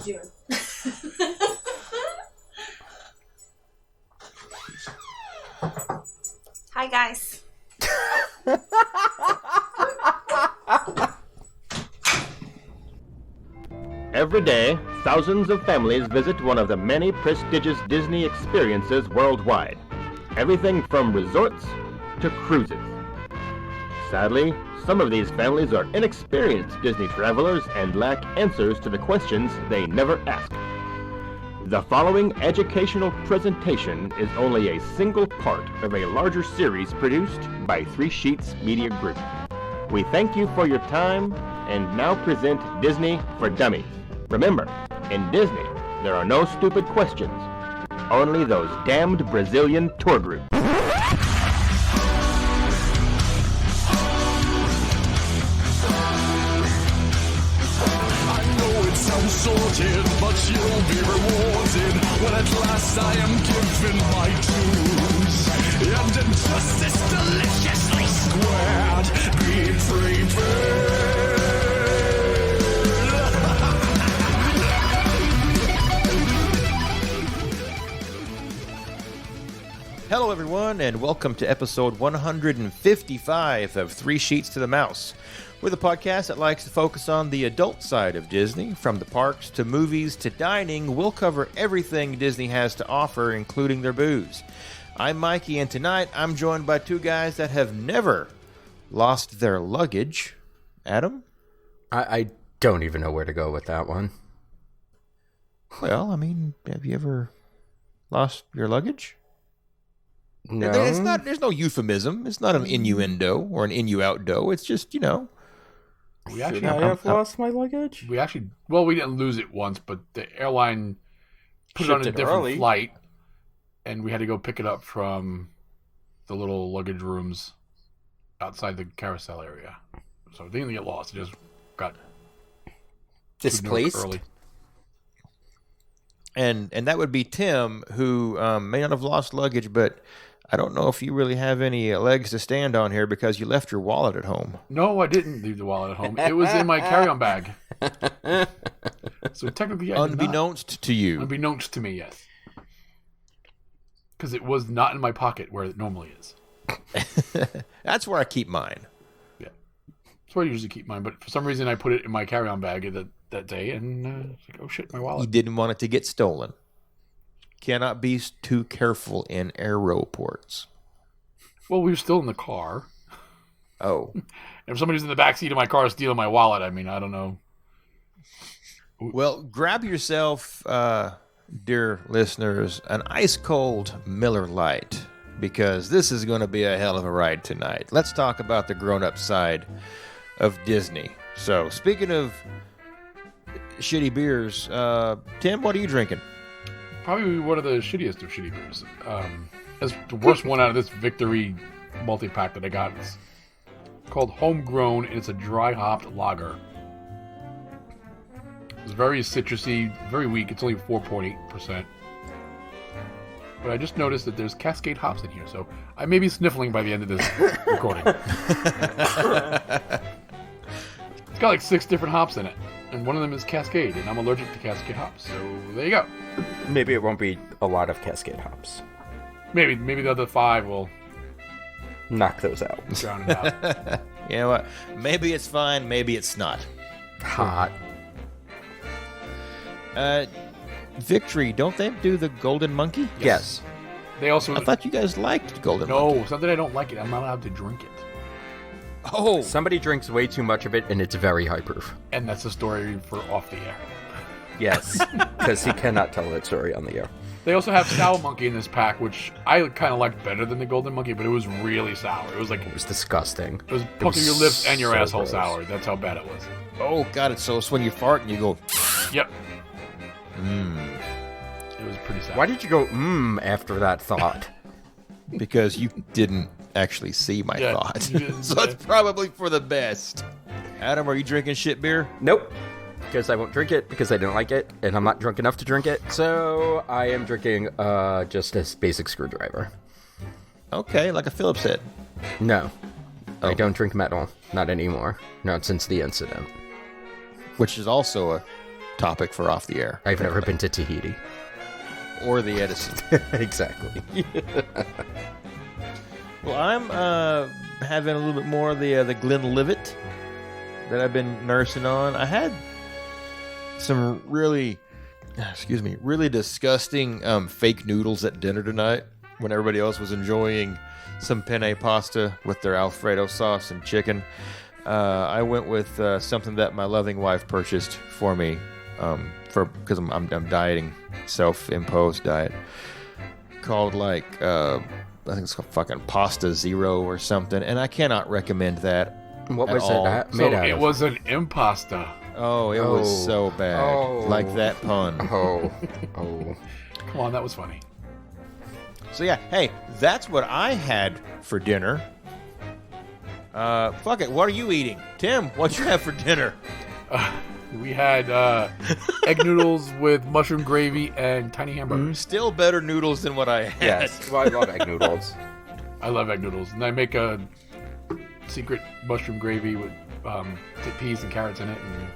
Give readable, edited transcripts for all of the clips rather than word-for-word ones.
doing? Hi, guys. Every day, thousands of families visit one of the many prestigious Disney experiences worldwide. Everything from resorts to cruises. Sadly, some of these families are inexperienced Disney travelers and lack answers to the questions they never ask. The following educational presentation is only a single part of a larger series produced by Three Sheets Media Group. We thank you for your time and now present Disney for Dummies. Remember, in Disney, there are no stupid questions, only those damned Brazilian tour groups. Sorted, but you'll be rewarded when at last I am given my dues. And injustice deliciously squared, be prepared. Hello everyone, and welcome to episode 155 of Three Sheets to the Mouse. We're the podcast that likes to focus on the adult side of Disney. From the parks to movies to dining, we'll cover everything Disney has to offer, including their booze. I'm Mikey, and tonight I'm joined by two guys that have never lost their luggage. Adam? I don't even know where to go with that one. Well, I mean, have you ever lost your luggage? No. There's no euphemism. It's not an innuendo or an innuendo. It's just, you know. We actually have lost my luggage? We didn't lose it once, but the airline put it on a different flight, and we had to go pick it up from the little luggage rooms outside the carousel area. So it didn't get lost. It just got displaced early. And that would be Tim, who may not have lost luggage, but I don't know if you really have any legs to stand on here because you left your wallet at home. No, I didn't leave the wallet at home. It was in my carry-on bag. So technically, I unbeknownst to you. Unbeknownst to me, yes. Because it was not in my pocket where it normally is. That's where I keep mine. Yeah. That's where I usually keep mine. But for some reason, I put it in my carry-on bag that day, and it's like, oh shit, my wallet. You didn't want it to get stolen. Cannot be too careful in aeroports. Well, we were still in the car. Oh. And if somebody's in the backseat of my car stealing my wallet, I mean, I don't know. Well, grab yourself, dear listeners, an ice-cold Miller Lite, because this is going to be a hell of a ride tonight. Let's talk about the grown-up side of Disney. So, speaking of shitty beers, Tim, what are you drinking? Probably one of the shittiest of shitty beers. It's the worst one out of this Victory multi-pack that I got. It's called Homegrown, and it's a dry-hopped lager. It's very citrusy, very weak. It's only 4.8%. But I just noticed that there's Cascade hops in here, so I may be sniffling by the end of this recording. It's got like 6 different hops in it, and one of them is Cascade, and I'm allergic to Cascade hops, so there you go. Maybe it won't be a lot of Cascade hops. Maybe the other 5 will knock those out. Drown it out. You know what? Maybe it's fine, maybe it's not. Hot. Victory, don't they do the Golden Monkey? Yes. They also. I thought you guys liked Golden Monkey. No, it's not that I don't like it. I'm not allowed to drink it. Oh. Somebody drinks way too much of it, and it's very high proof. And that's a story for off the air. Yes, because he cannot tell that story on the air. They also have Sour Monkey in this pack, which I kind of liked better than the Golden Monkey, but it was really sour. It was disgusting. It was pucking your lips and your so asshole gross. sour. That's how bad it was. Oh, God, it's so when you fart and you go... Yep. Mmm. It was pretty sour. Why did you go, after that thought? Because you didn't actually see my thought. So it's probably for the best. Adam, are you drinking shit beer? Nope. Because I won't drink it, because I don't like it, and I'm not drunk enough to drink it. So I am drinking just a basic screwdriver. Okay, like a Phillips head. No. I don't drink metal. Not anymore. Not since the incident. Which is also a topic for off the air. I've never been to Tahiti. Or the Edison. Exactly. Well, I'm having a little bit more of the Glenlivet that I've been nursing on. I had some really disgusting fake noodles at dinner tonight when everybody else was enjoying some penne pasta with their Alfredo sauce and chicken. I went with something that my loving wife purchased for me because I'm dieting, self-imposed diet, called I think it's called fucking Pasta Zero or something, and I cannot recommend that. What was all. it So made out it of? was an impasta. Oh, it was so bad. Oh. Like that pun. Oh. Come on, that was funny. So yeah, hey, that's what I had for dinner. Fuck it, what are you eating? Tim, what'd you have for dinner? We had egg noodles with mushroom gravy and tiny hamburgers. Still better noodles than what I had. Yes. Well, I love egg noodles. I love egg noodles, and I make a secret mushroom gravy with peas and carrots in it. And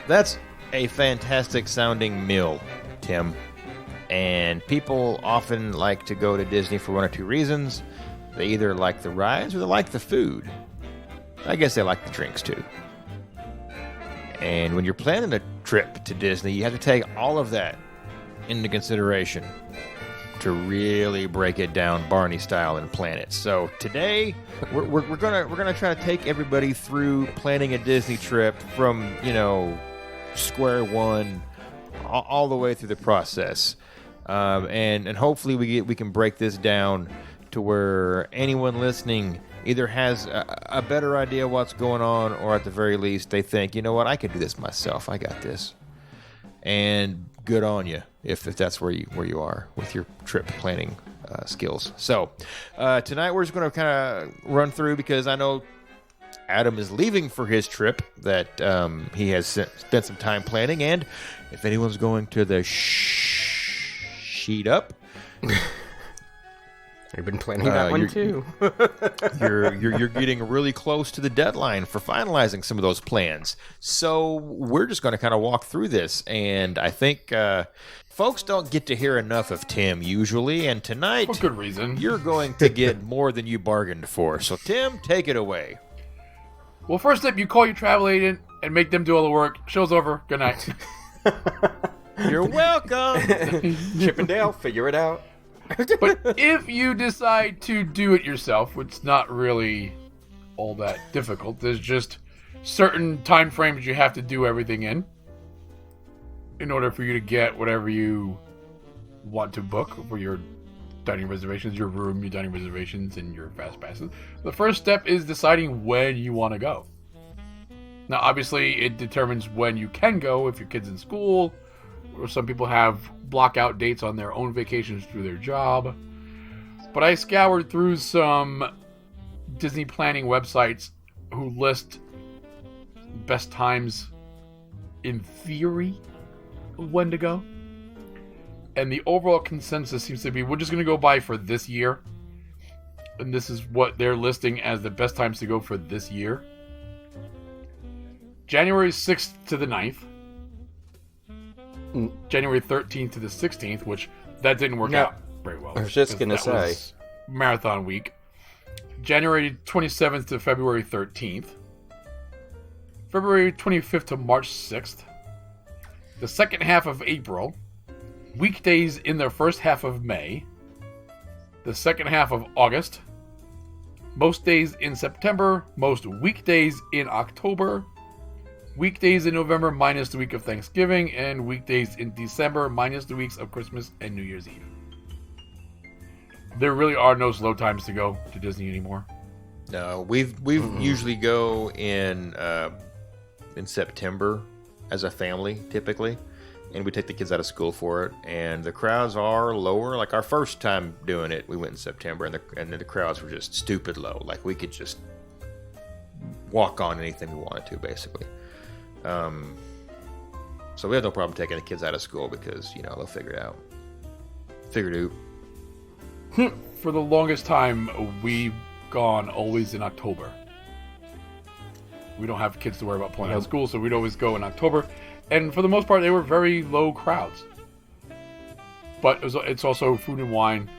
That's a fantastic sounding meal, Tim. And people often like to go to Disney for one or two reasons. They either like the rides or they like the food. I guess they like the drinks too. And when you're planning a trip to Disney, you have to take all of that into consideration to really break it down Barney style and plan it. So today we're gonna try to take everybody through planning a Disney trip from square one all the way through the process, and hopefully we can break this down to where anyone listening either has a better idea what's going on, or at the very least they think, you know what, I could do this myself. I got this. And good on you if that's where you are with your trip planning skills. So tonight we're just going to kind of run through, because I know Adam is leaving for his trip that he has spent some time planning. And if anyone's going to the sheet up, I've been planning that one too. you're getting really close to the deadline for finalizing some of those plans. So we're just going to kind of walk through this, and I think folks don't get to hear enough of Tim usually, and tonight, for good reason, you're going to get more than you bargained for. So Tim, take it away. Well, first up, you call your travel agent and make them do all the work. Show's over. Good night. You're welcome. Chip and Dale, figure it out. But if you decide to do it yourself, which is not really all that difficult, there's just certain time frames you have to do everything in order for you to get whatever you want to book for your dining reservations, your room, your dining reservations, and your fast passes. The first step is deciding when you want to go. Now, obviously, it determines when you can go if your kid's in school, or some people have block out dates on their own vacations through their job. But I scoured through some Disney planning websites who list best times in theory of when to go. And the overall consensus seems to be we're just going to go by for this year. And this is what they're listing as the best times to go for this year. January 6th to the 9th. January 13th to the 16th, which that didn't work out very well. I was just going to say. Marathon week. January 27th to February 13th. February 25th to March 6th. The second half of April. Weekdays in the first half of May. The second half of August. Most days in September. Most weekdays in October. Weekdays in November minus the week of Thanksgiving, and weekdays in December minus the weeks of Christmas and New Year's Eve. There really are no slow times to go to Disney anymore. No, we've usually go in September as a family typically, and we take the kids out of school for it. And the crowds are lower. Like our first time doing it, we went in September, and the crowds were just stupid low. Like we could just walk on anything we wanted to, basically. So we have no problem taking the kids out of school because, they'll figure it out. Figured out. For the longest time, we've gone always in October. We don't have kids to worry about pulling out of school, so we'd always go in October. And for the most part, they were very low crowds. But it's also food and wine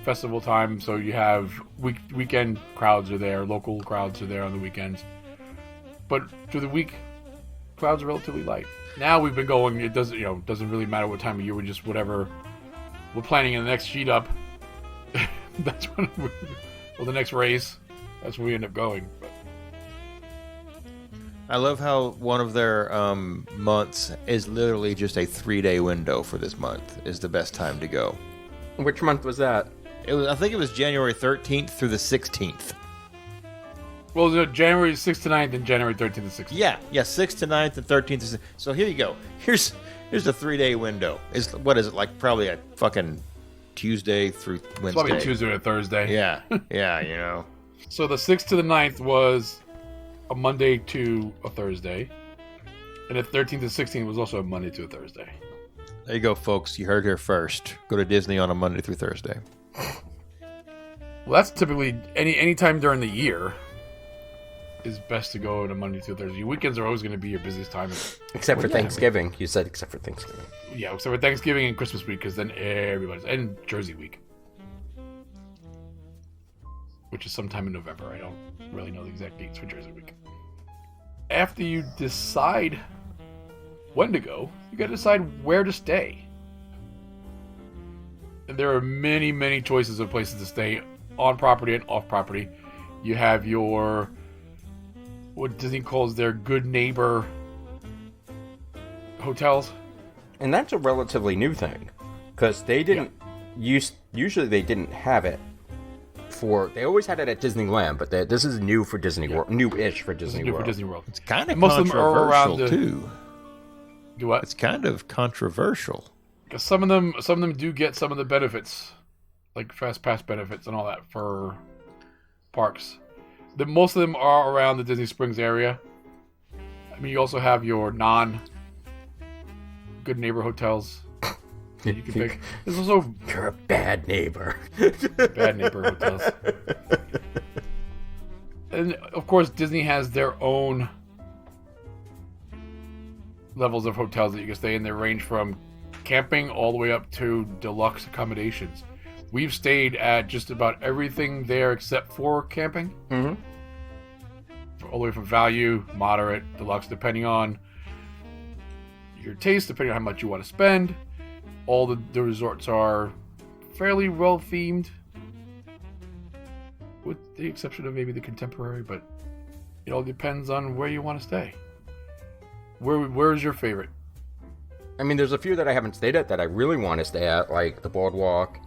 festival time, so you have weekend crowds are there, local crowds are there on the weekends. But through the week, crowds are relatively light. Now we've been going. It doesn't really matter what time of year. We just whatever we're planning in the next sheet up. That's when the next race. That's where we end up going. But. I love how one of their months is literally just a 3-day window for this month. Is the best time to go. Which month was that? I think it was January 13th through the 16th. Well, it was January 6th to 9th and January 13th to 16th. Yeah, 6th to 9th and 13th to 16th. So here you go. Here's a 3-day window. What is it, like probably a fucking Tuesday through Wednesday? It's probably Tuesday or Thursday. Yeah, yeah, So the 6th to the 9th was a Monday to a Thursday. And the 13th to 16th was also a Monday to a Thursday. There you go, folks. You heard here first. Go to Disney on a Monday through Thursday. Well, that's typically any time during the year is best to go on a Monday through Thursday. Weekends are always going to be your busiest time. Except for Thanksgiving. You said except for Thanksgiving. Yeah, except for Thanksgiving and Christmas week, because then everybody's... And Jersey week. Which is sometime in November. I don't really know the exact dates for Jersey week. After you decide when to go, you got to decide where to stay. And there are many, many choices of places to stay on property and off property. You have your... what Disney calls their good neighbor hotels. And that's a relatively new thing. Because they didn't... Usually they didn't have it for... They always had it at Disneyland, but this is new for Disney World. New-ish for Disney World. For Disney World. It's kind of most of them are around too. Do what? It's kind of controversial. Because some of them do get some of the benefits, like fast pass benefits and all that for parks. Most of them are around the Disney Springs area. I mean, you also have your non-good neighbor hotels that you can pick. There's also You're a bad neighbor. bad neighbor hotels. And of course, Disney has their own levels of hotels that you can stay in. They range from camping all the way up to deluxe accommodations. We've stayed at just about everything there except for camping. Mm-hmm. All the way from value, moderate, deluxe, depending on your taste, depending on how much you want to spend. All the resorts are fairly well themed, with the exception of maybe the contemporary, but it all depends on where you want to stay. Where's your favorite? I mean, there's a few that I haven't stayed at that I really want to stay at, like the Boardwalk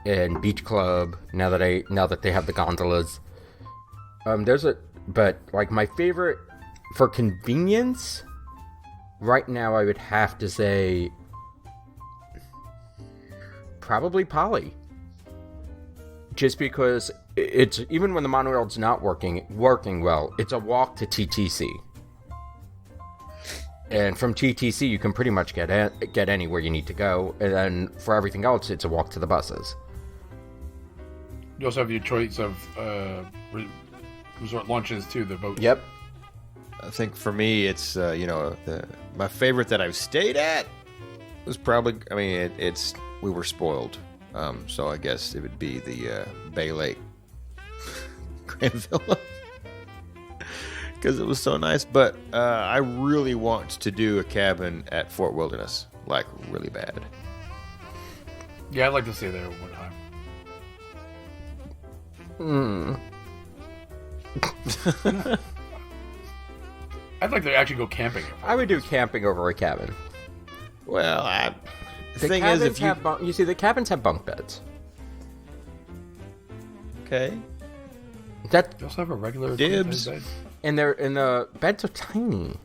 and Beach Club. Now that they have the gondolas, but like my favorite for convenience right now, I would have to say probably Poly. Just because it's even when the monorail's not working well, it's a walk to TTC. And from TTC, you can pretty much get anywhere you need to go. And then for everything else, it's a walk to the buses. You also have your choice of resort launches too, the boats. Yep. I think for me, it's my favorite that I've stayed at was probably. I mean, we were spoiled, so I guess it would be the Bay Lake Grand Villa. Because it was so nice, but I really want to do a cabin at Fort Wilderness, like really bad. Yeah, I'd like to stay there one time. I'd like to actually go camping. I would do camping over a cabin. Well, The thing is, if you you see, the cabins have bunk beds. okay, That They also have a regular Dibs. bed. and the beds are tiny.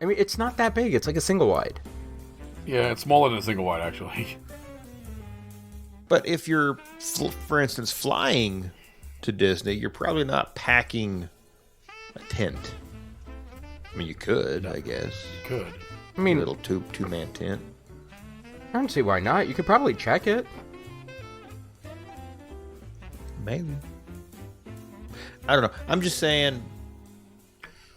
I mean, it's not that big. It's like a single wide. Yeah, it's smaller than a single wide actually. but if you're, for instance, flying to Disney, you're probably not packing a tent. I mean, you could, I guess. You could. I mean, A little two-man tent. I don't see why not. You could probably check it. Maybe. I don't know. I'm just saying,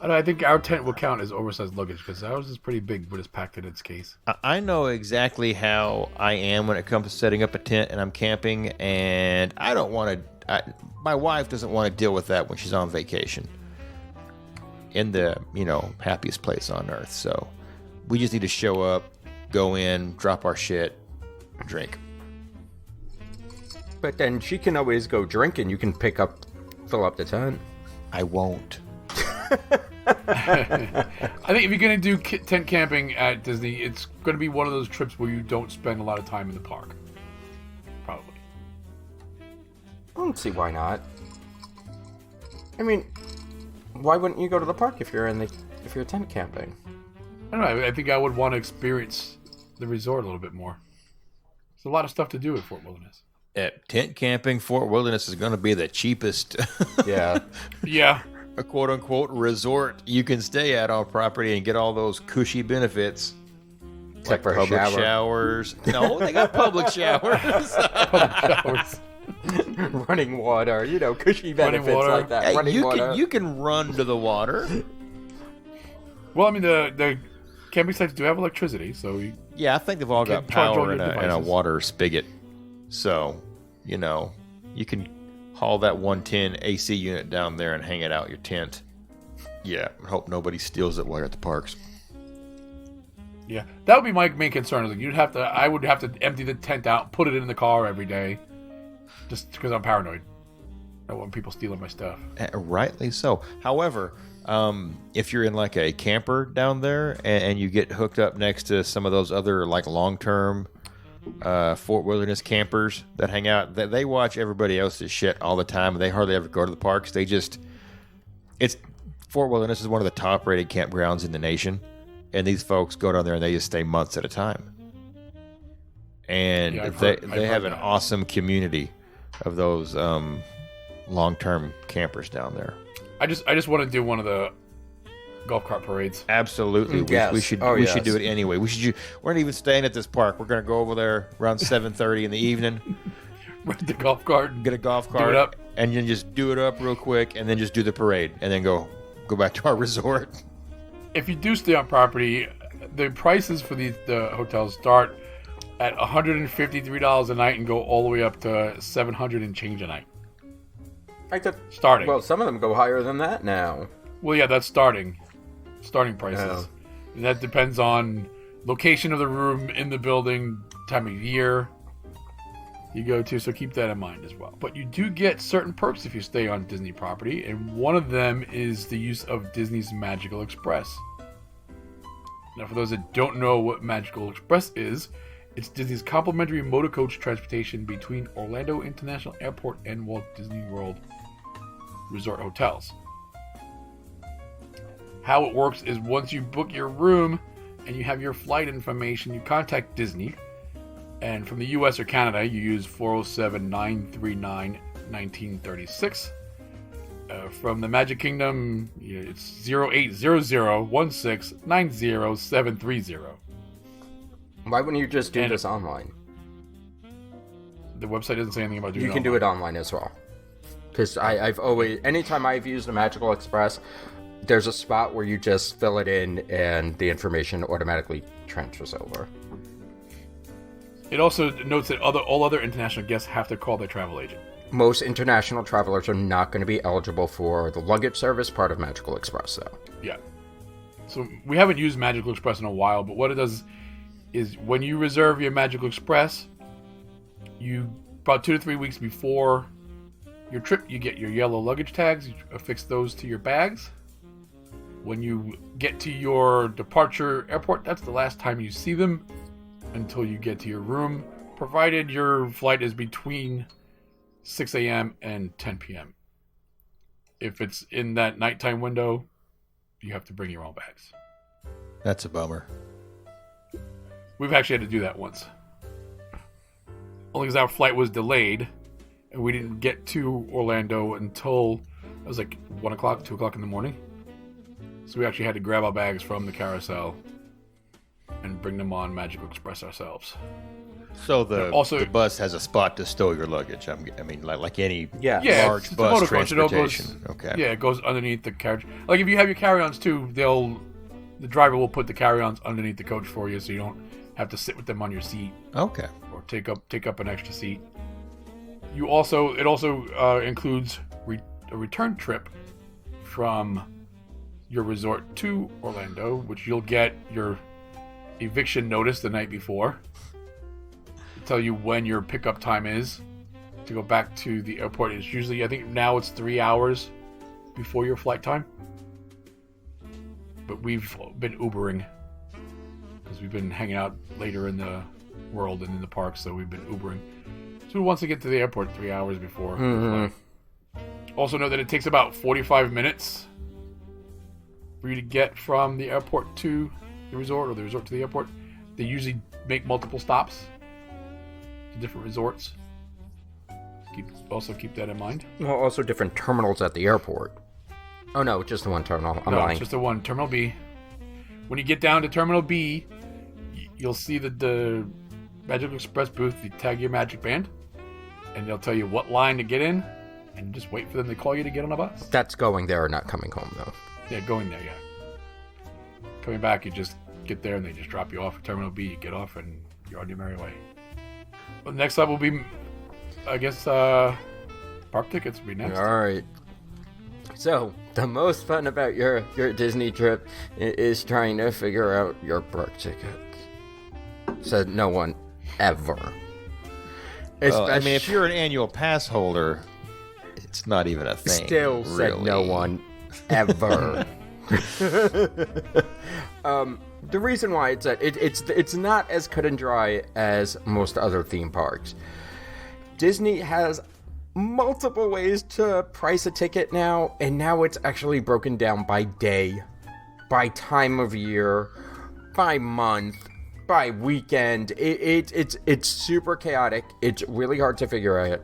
I think our tent will count as oversized luggage because ours is pretty big, but it's packed in its case. I know exactly how I am when it comes to setting up a tent and I'm camping, and I don't want to. My wife doesn't want to deal with that when she's on vacation in the happiest place on earth. So we just need to show up, go in, drop our shit, drink. But then she can always go drink and you can fill up the tent. I won't. I think if you're going to do tent camping at Disney, it's going to be one of those trips where you don't spend a lot of time in the park. Probably. I don't see why not. I mean, why wouldn't you go to the park if you're tent camping? I don't know. I think I would want to experience the resort a little bit more. There's a lot of stuff to do at Fort Wilderness. Tent camping, Fort Wilderness is going to be the cheapest. Yeah. Yeah. A quote-unquote resort you can stay at on property and get all those cushy benefits. Except like for public showers. No, they got public showers. Public showers. Running water, cushy benefits like that. Hey, Running water. you can run to the water. Well, I mean, the camping sites do have electricity, so Yeah, I think they've all got charge all power your and a devices. water spigot. So, you can haul that 110 AC unit down there and hang it out your tent. Yeah, hope nobody steals it while you're at the parks. yeah, that would be my main concern. I would have to empty the tent out, put it in the car every day, just because I'm paranoid. I don't want people stealing my stuff. Rightly so. However, if you're in like a camper down there and you get hooked up next to some of those other like long-term Fort Wilderness campers that hang out, they watch everybody else's shit all the time, and they hardly ever go to the parks. Fort Wilderness is one of the top-rated campgrounds in the nation, and these folks go down there and they just stay months at a time. And Yeah, they have an that. awesome community of those long-term campers down there. I just want to do one of the golf cart parades. Absolutely, Yes. we should Oh, we should yes. do it anyway. We're not even staying at this park. We're gonna go over there around 7:30 in the evening, Rent the golf cart. get a golf cart, it up. and then just do it up real quick, and then just do the parade, and then go back to our resort. If you do stay on property, the prices for the hotels start at $153 a night and go all the way up to $700 and change a night. Starting. Well, some of them go higher than that now. Well, yeah, that's starting prices. Oh. And that depends on location of the room in the building, time of year you go to, so keep that in mind as well. But you do get certain perks if you stay on Disney property, and one of them is the use of Disney's Magical Express. Now, for those that don't know what Magical Express is, it's Disney's complimentary motor coach transportation between Orlando International Airport and Walt Disney World Resort hotels. How it works is once you book your room and you have your flight information, you contact Disney. And from the US or Canada, you use 407-939-1936. From the Magic Kingdom, it's 0800-16-90730. Why wouldn't you just do this online? The website doesn't say anything about doing it. You can do it online as well. Because I've always, anytime I've used a Magical Express, there's a spot where you just fill it in and the information automatically transfers over. It also notes that all other international guests have to call their travel agent. Most international travelers are not going to be eligible for the luggage service part of Magical Express, though. Yeah. So we haven't used Magical Express in a while, but what it does is when you reserve your Magical Express, you about 2 to 3 weeks before your trip, you get your yellow luggage tags, you affix those to your bags. When you get to your departure airport, that's the last time you see them until you get to your room, provided your flight is between 6 a.m. and 10 p.m. If it's in that nighttime window, you have to bring your own bags. That's a bummer. We've actually had to do that once. Only because our flight was delayed, and we didn't get to Orlando until it was like 1 o'clock, 2 o'clock in the morning. So we actually had to grab our bags from the carousel and bring them on Magical Express ourselves. So the Also- the bus has a spot to stow your luggage. I mean, like any Yeah. large it's a bus motor coach. It all transportation. Okay. Yeah, it goes underneath the carriage. Like if you have your carry-ons too, the driver will put the carry-ons underneath the coach for you, so you don't have to sit with them on your seat Okay. or take up an extra seat. It also includes a return trip from your resort to Orlando, which you'll get your eviction notice the night before to tell you when your pickup time is to go back to the airport. It's usually, I think now it's 3 hours before your flight time. But we've been Ubering because we've been hanging out later in the world and in the park, so we've been Ubering. So who wants to get to the airport 3 hours before the flight? Also know that it takes about 45 minutes for you to get from the airport to the resort or the resort to the airport. They usually make multiple stops to different resorts. Also keep that in mind. Well, also different terminals at the airport. Oh no, just the one terminal. I'm lying. It's just the one. Terminal B. When you get down to Terminal B, you'll see the Magical Express booth. You tag your Magic Band, and they'll tell you what line to get in, and just wait for them to call you to get on a bus. That's going there or not coming home, though. Yeah, going there, yeah. Coming back, you just get there, and they just drop you off at Terminal B. You get off, and you're on your merry way. Well, next up will be, I guess, park tickets will be next. All right. So, the most fun about your Disney trip is trying to figure out your park tickets. Said no one ever. Well, I mean, if you're an annual pass holder, it's not even a thing. Still said no one ever. The reason why it's that it's not as cut and dry as most other theme parks. Disney has multiple ways to price a ticket now, and now it's actually broken down by day, by time of year, by month, by weekend. It's super chaotic. It's really hard to figure out.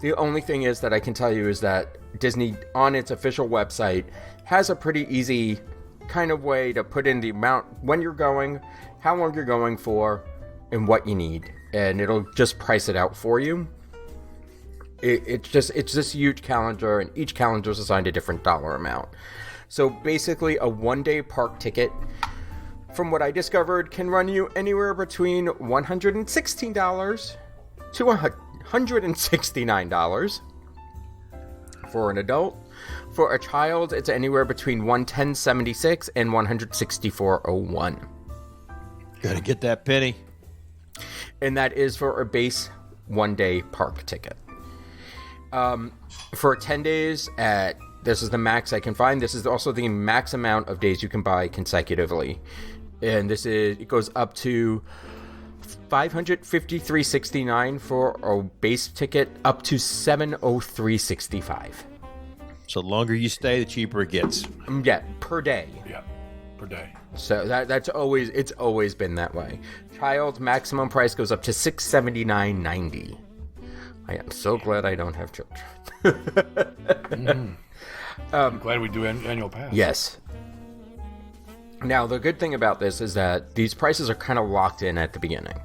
The only thing is that I can tell you is that Disney on its official website has a pretty easy kind of way to put in the amount, when you're going, how long you're going for, and what you need, and it'll just price it out for you. It's this huge calendar, and each calendar is assigned a different dollar amount. So basically, a one-day park ticket, from what I discovered, can run you anywhere between $116 to $169 for an adult. For a child, it's anywhere between $110.76 and $164.01. Gotta get that penny. And that is for a base one-day park ticket. For 10 days, this is the max I can find. This is also the max amount of days you can buy consecutively. And it goes up to $553.69 for a base ticket, up to $703.65. So the longer you stay, the cheaper it gets. Yeah, per day. Yeah, per day. So it's always been that way. Child maximum price goes up to $679.90. I am so glad I don't have children. I'm glad we do annual pass. Yes. Now, the good thing about this is that these prices are kind of locked in at the beginning.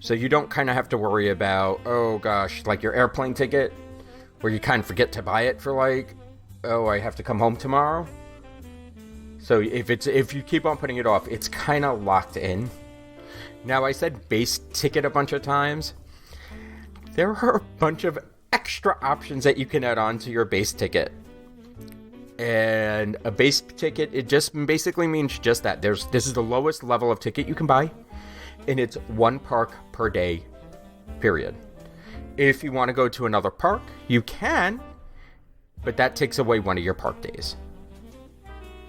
So you don't kind of have to worry about, oh gosh, like your airplane ticket, where you kind of forget to buy it for I have to come home tomorrow. So if you keep on putting it off, it's kind of locked in. Now, I said base ticket a bunch of times. There are a bunch of extra options that you can add on to your base ticket. And a base ticket, it just basically means just that. This is the lowest level of ticket you can buy, and it's one park per day, period. If you want to go to another park, you can, but that takes away one of your park days.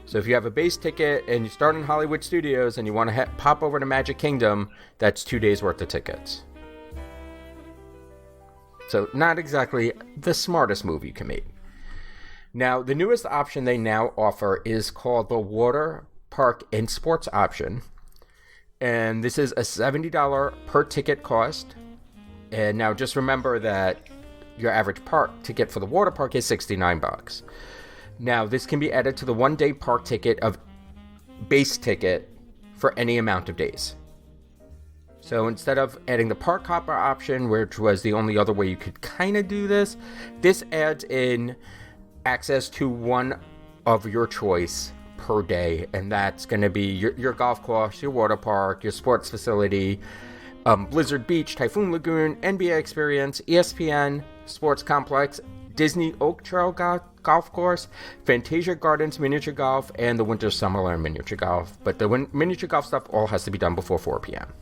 So if you have a base ticket and you start in Hollywood Studios and you want to pop over to Magic Kingdom, that's 2 days worth of tickets. So not exactly the smartest move you can make. Now, the newest option they now offer is called the Water Park and Sports option. And this is a $70 per ticket cost. And now just remember that your average park ticket for the water park is $69. Now, this can be added to the one-day park ticket of base ticket for any amount of days. So instead of adding the park hopper option, which was the only other way you could kind of do this, this adds in access to one of your choice per day, and that's going to be your golf course, your water park, your sports facility, Blizzard Beach, Typhoon Lagoon, NBA Experience, ESPN, Sports Complex, Disney Oak Trail Golf Course, Fantasia Gardens Miniature Golf, and the Winter Summerland Miniature Golf. But the miniature golf stuff all has to be done before 4 p.m.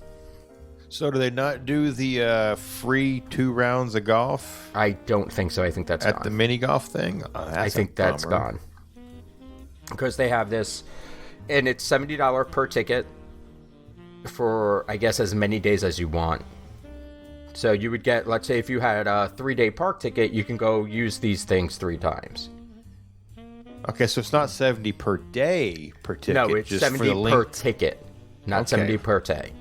So do they not do the free 2 rounds of golf? I don't think so. I think that's at gone. the mini golf thing? I think that's gone. Because they have this, and it's $70 per ticket for, I guess, as many days as you want. So you would get, let's say if you had a 3-day park ticket, you can go use these things 3 times. Okay, so it's not 70 per day per ticket. No, it's just 70 per ticket, not 70 per day.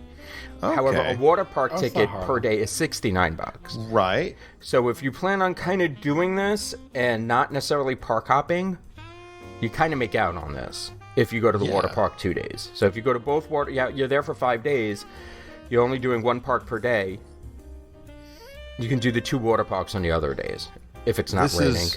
Okay. However, a water park ticket per day is $69. Right. So if you plan on kind of doing this and not necessarily park hopping, you kind of make out on this if you go to the water park 2 days. So if you go to both you're there for 5 days, you're only doing 1 park per day. You can do the 2 water parks on the other days if it's not raining.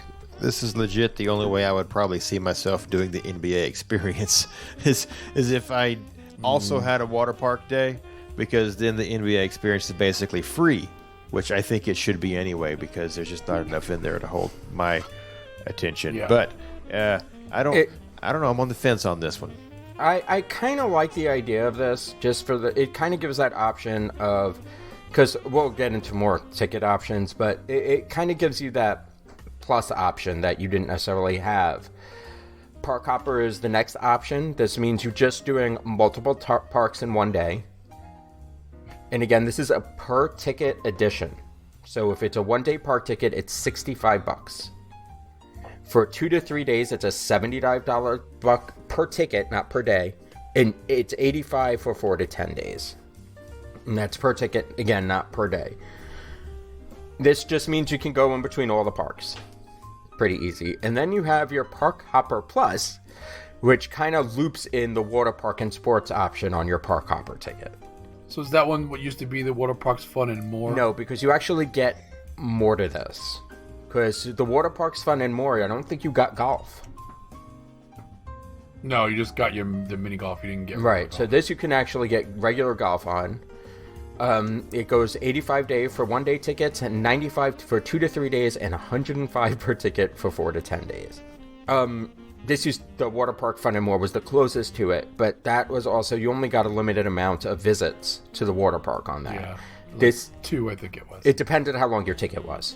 This is legit the only way I would probably see myself doing the NBA experience is if I also had a water park day, because then the NBA experience is basically free, which I think it should be anyway, because there's just not enough in there to hold my attention. Yeah. But I don't know. I'm on the fence on this one. I kind of like the idea of this, just for it kind of gives that option of, because we'll get into more ticket options, but it kind of gives you that plus option that you didn't necessarily have. Park hopper is the next option. This means you're just doing multiple parks in 1 day. And again, this is a per ticket edition. So if it's a 1-day park ticket, it's $65. For 2 to 3 days, it's a $75 per ticket, not per day. And it's $85 for 4 to 10 days. And that's per ticket, again, not per day. This just means you can go in between all the parks. Pretty easy. And then you have your Park Hopper Plus, which kind of loops in the water park and sports option on your Park Hopper ticket. So is that one what used to be the water parks fun and more? No, because you actually get more to this. Because the water parks fun and more, I don't think you got golf. No, you just got the mini golf. You didn't get right. So this you can actually get regular golf on. It goes $85 for 1-day tickets, and $95 for 2 to 3 days, and $105 per ticket for 4 to 10 days. The water park fun and more was the closest to it, but that was also, you only got a limited amount of visits to the water park on that. Yeah, this 2, I think it was. It depended how long your ticket was.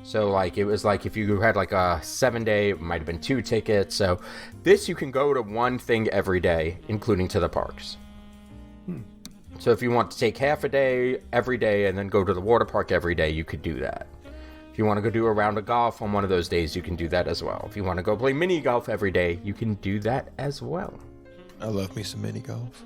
So it was like if you had like a 7-day, it might have been 2 tickets. So this you can go to 1 thing every day, including to the parks. So if you want to take half a day every day and then go to the water park every day, you could do that. If you want to go do a round of golf on one of those days, you can do that as well. If you want to go play mini golf every day, you can do that as well. I love me some mini golf.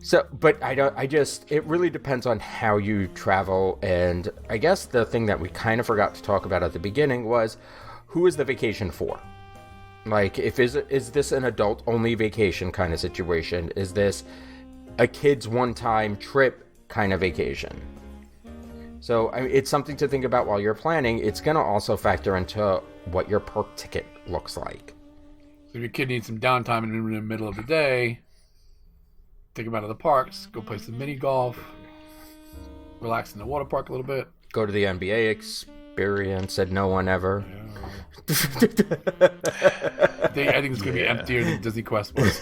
So, but it really depends on how you travel. And I guess the thing that we kind of forgot to talk about at the beginning was, who is the vacation for? Like, is this an adult only vacation kind of situation? Is this a kid's one-time trip kind of vacation? So it's something to think about while you're planning. It's going to also factor into what your perk ticket looks like. So if your kid needs some downtime in the middle of the day, take them out of the parks, go play some mini golf, relax in the water park a little bit. Go to the NBA experience, said no one ever. Yeah. I think it's going to be emptier than Disney Quest was.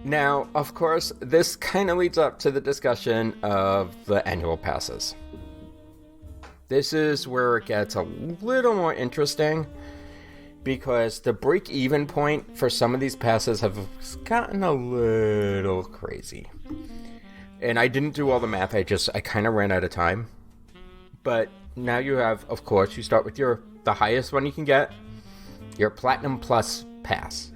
Now, of course, this kind of leads up to the discussion of the annual passes. This is where it gets a little more interesting, because the break-even point for some of these passes have gotten a little crazy. And I didn't do all the math, I kind of ran out of time. But now you have, of course, you start with the highest one you can get, your Platinum Plus pass.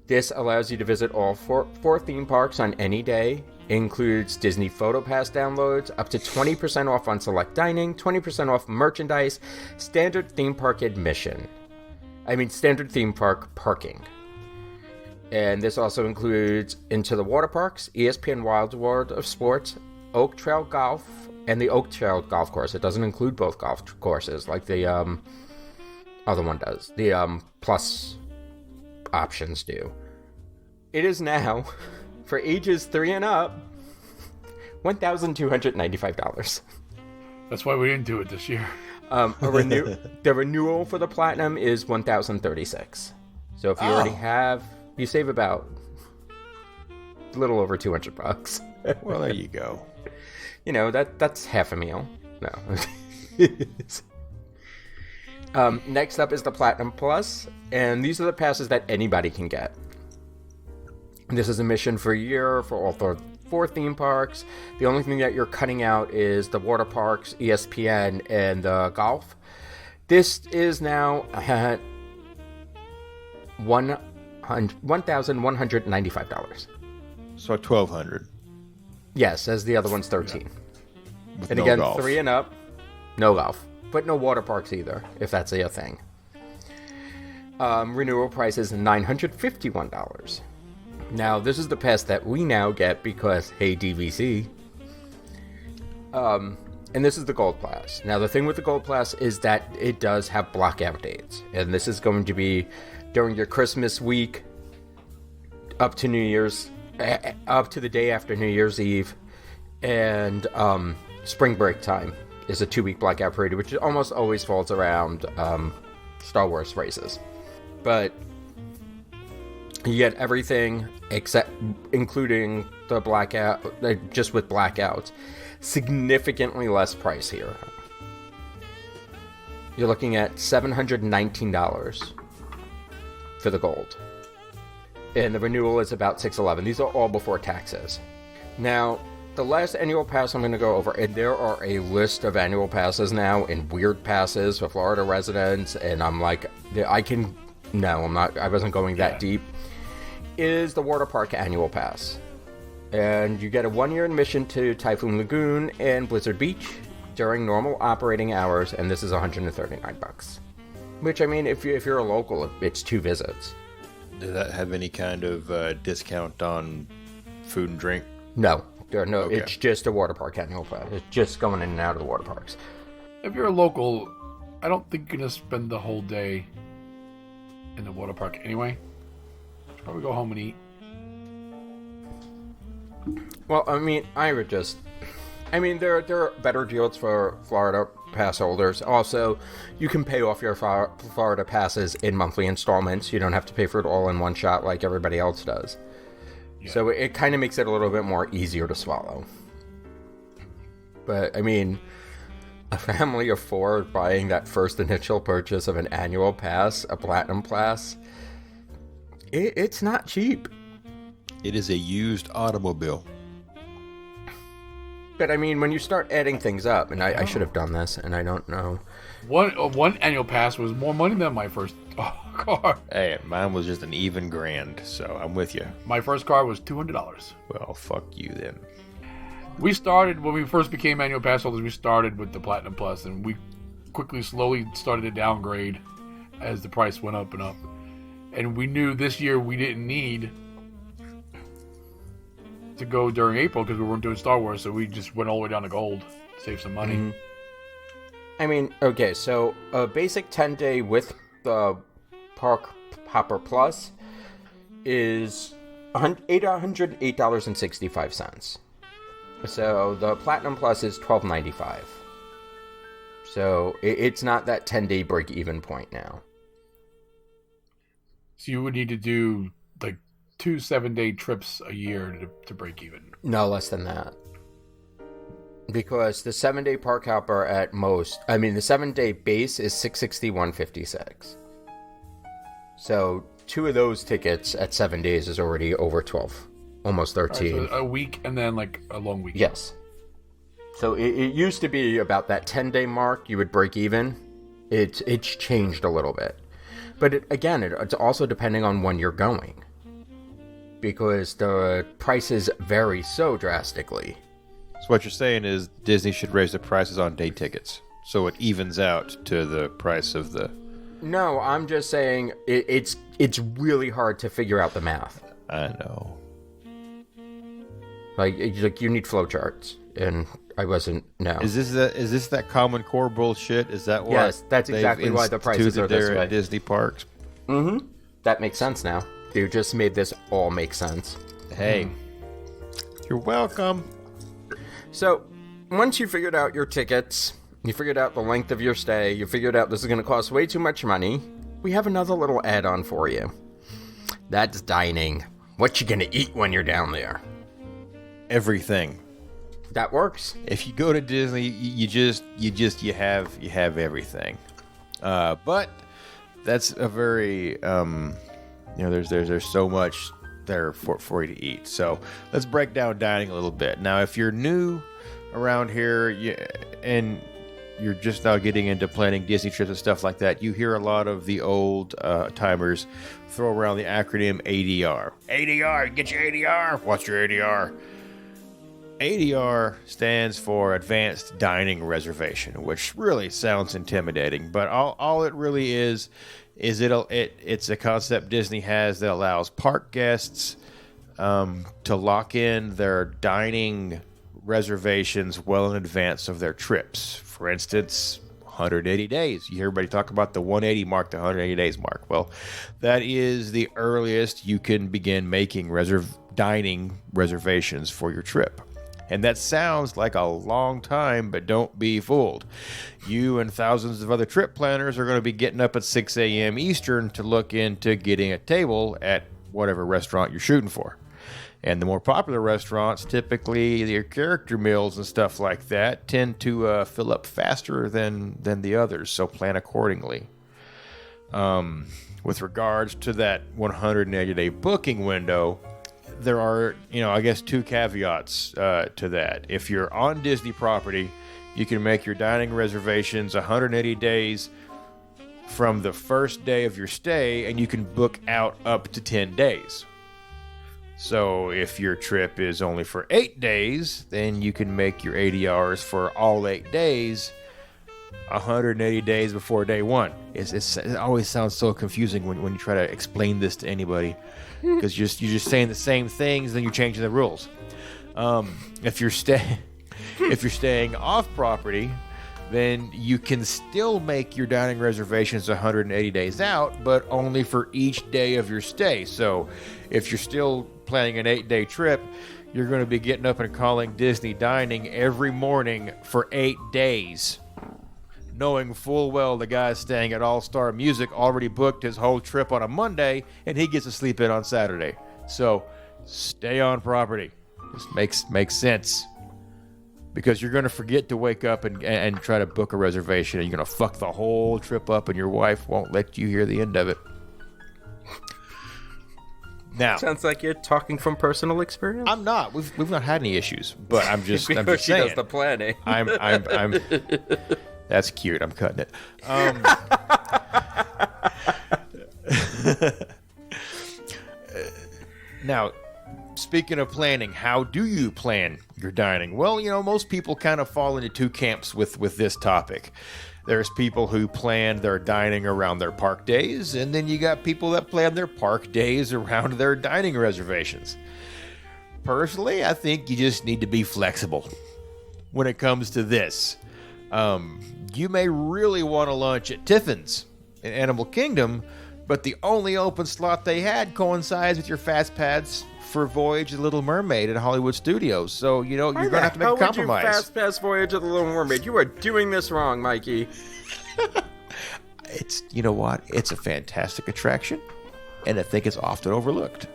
This allows you to visit all four theme parks on any day. Includes Disney PhotoPass downloads, up to 20% off on select dining, 20% off merchandise, standard theme park admission. Standard theme park parking. And this also includes Into the Water Parks, ESPN Wild World of Sports, Oak Trail Golf, and the Oak Trail Golf Course. It doesn't include both golf courses like the other one does. The plus options do. It is now, for ages 3 and up, $1,295. That's why we didn't do it this year. The renewal for the Platinum is $1,036. So if you already have, you save about a little over $200. Well, there you go. You know, that's half a meal. No. Next up is the Platinum Plus, and these are the passes that anybody can get. This is a mission for a year for all 4 theme parks. The only thing that you're cutting out is the water parks, ESPN, and the golf. This is now at $1,195. So $1,200. Yes, as the other one's $13. With And no again, golf. 3 and up, no golf. But no water parks either, if that's a thing. Renewal price is $951. Now, this is the pass that we now get because, hey, DVC. And this is the Gold Pass. Now, the thing with the Gold Pass is that it does have blackout dates. And this is going to be during your Christmas week up to New Year's, up to the day after New Year's Eve. And spring break time is a 2-week blackout period, which almost always falls around Star Wars races. But you get everything including the blackout, just with blackouts. Significantly less price here. You're looking at $719 for the gold. And the renewal is about $611. These are all before taxes. Now, the last annual pass I'm going to go over, and there are a list of annual passes now and weird passes for Florida residents, and I'm like, I wasn't going that deep, is the Water Park Annual Pass. And you get a 1-year admission to Typhoon Lagoon and Blizzard Beach during normal operating hours, and this is $139. Which, I mean, if you're a local, it's 2 visits. Does that have any kind of discount on food and drink? No. No, Okay. It's just a water park annual pass. It's just going in and out of the water parks. If you're a local, I don't think you're going to spend the whole day in the water park anyway. Should probably go home and eat. Well, I mean, there are better deals for Florida pass holders. Also, you can pay off your Florida passes in monthly installments. You don't have to pay for it all in one shot like everybody else does. Yeah. So it kind of makes it a little bit more easier to swallow. But, I mean, a family of 4 buying that first initial purchase of an annual pass, a Platinum Pass, it's not cheap. It is a used automobile. But, I mean, when you start adding things up, and I should have done this, and I don't know. One annual pass was more money than my first car. Hey, mine was just an even grand, so I'm with you. My first car was $200. Well, fuck you then. We started, when we first became annual pass holders, we started with the Platinum Plus, and we slowly started to downgrade as the price went up and up. And we knew this year we didn't need to go during April because we weren't doing Star Wars, so we just went all the way down to gold to save some money. Mm-hmm. I mean, okay, so a basic 10-day with the Park Hopper Plus is $808.65. So the Platinum Plus is $12.95. So it's not that 10-day break-even point now. So you would need to do like 2 7-day trips a year to break even. No, less than that. Because the 7-day park hopper at most, the 7-day base is $661.56. So 2 of those tickets at 7 days is already over 12, almost 13. Right, so a week and then like a long week. Yes. So it used to be about that 10-day mark you would break even. It's changed a little bit. But it's also depending on when you're going. Because the prices vary so drastically. So what you're saying is Disney should raise the prices on day tickets, so it evens out to the price of the No, I'm just saying it's really hard to figure out the math. I know. Like you need flowcharts, and I wasn't. No. Is this that Common Core bullshit? Is that what? Yes, that's exactly why the prices are this way. At Disney parks. Mm-hmm. That makes sense now. You just made this all make sense. Hey, you're welcome. So, once you figured out your tickets, you figured out the length of your stay, you figured out this is going to cost way too much money, we have another little add-on for you. That's dining. What you going to eat when you're down there? Everything. That works. If you go to Disney, you have everything. But that's a very there's so much there for you to eat. So let's break down dining a little bit. Now, if you're new around here and you're just now getting into planning Disney trips and stuff like that, you hear a lot of the old timers throw around the acronym ADR. ADR, get your ADR. What's your ADR? ADR stands for Advanced Dining Reservation, which really sounds intimidating, but all it really is it's a concept Disney has that allows park guests to lock in their dining reservations well in advance of their trips. For instance, 180 days. You hear everybody talk about the 180 mark, the 180 days mark. Well, that is the earliest you can begin making dining reservations for your trip. And that sounds like a long time, but don't be fooled. You and thousands of other trip planners are going to be getting up at 6 a.m. Eastern to look into getting a table at whatever restaurant you're shooting for. And the more popular restaurants, typically their character meals and stuff like that, tend to fill up faster than the others, so plan accordingly. With regards to that 180-day booking window, there are, I guess, two caveats to that. If you're on Disney property, you can make your dining reservations 180 days from the first day of your stay, and you can book out up to 10 days. So if your trip is only for 8 days, then you can make your ADRs for all 8 days 180 days before day one. It always sounds so confusing when you try to explain this to anybody, because you're just saying the same things, then you're changing the rules. If you're staying off property, then you can still make your dining reservations 180 days out, but only for each day of your stay. So if you're still planning an 8-day trip, you're going to be getting up and calling Disney Dining every morning for 8 days, knowing full well the guy staying at All Star Music already booked his whole trip on a Monday, and he gets to sleep in on Saturday. So stay on property. This makes sense. Because you're going to forget to wake up and try to book a reservation, and you're going to fuck the whole trip up, and your wife won't let you hear the end of it. Now, sounds like you're talking from personal experience. I'm not. We've not had any issues, but I'm just saying. She does the planning. I'm That's cute. I'm cutting it. Now, speaking of planning, how do you plan your dining? Well, most people kind of fall into two camps with this topic. There's people who plan their dining around their park days, and then you got people that plan their park days around their dining reservations. Personally, I think you just need to be flexible when it comes to this. You may really want to lunch at Tiffin's in Animal Kingdom, but the only open slot they had coincides with your fast pass for Voyage of the Little Mermaid at Hollywood Studios. So, you're going to have to make a compromise. Would you fast pass Voyage of the Little Mermaid? You are doing this wrong, Mikey. You know what? It's a fantastic attraction, and I think it's often overlooked.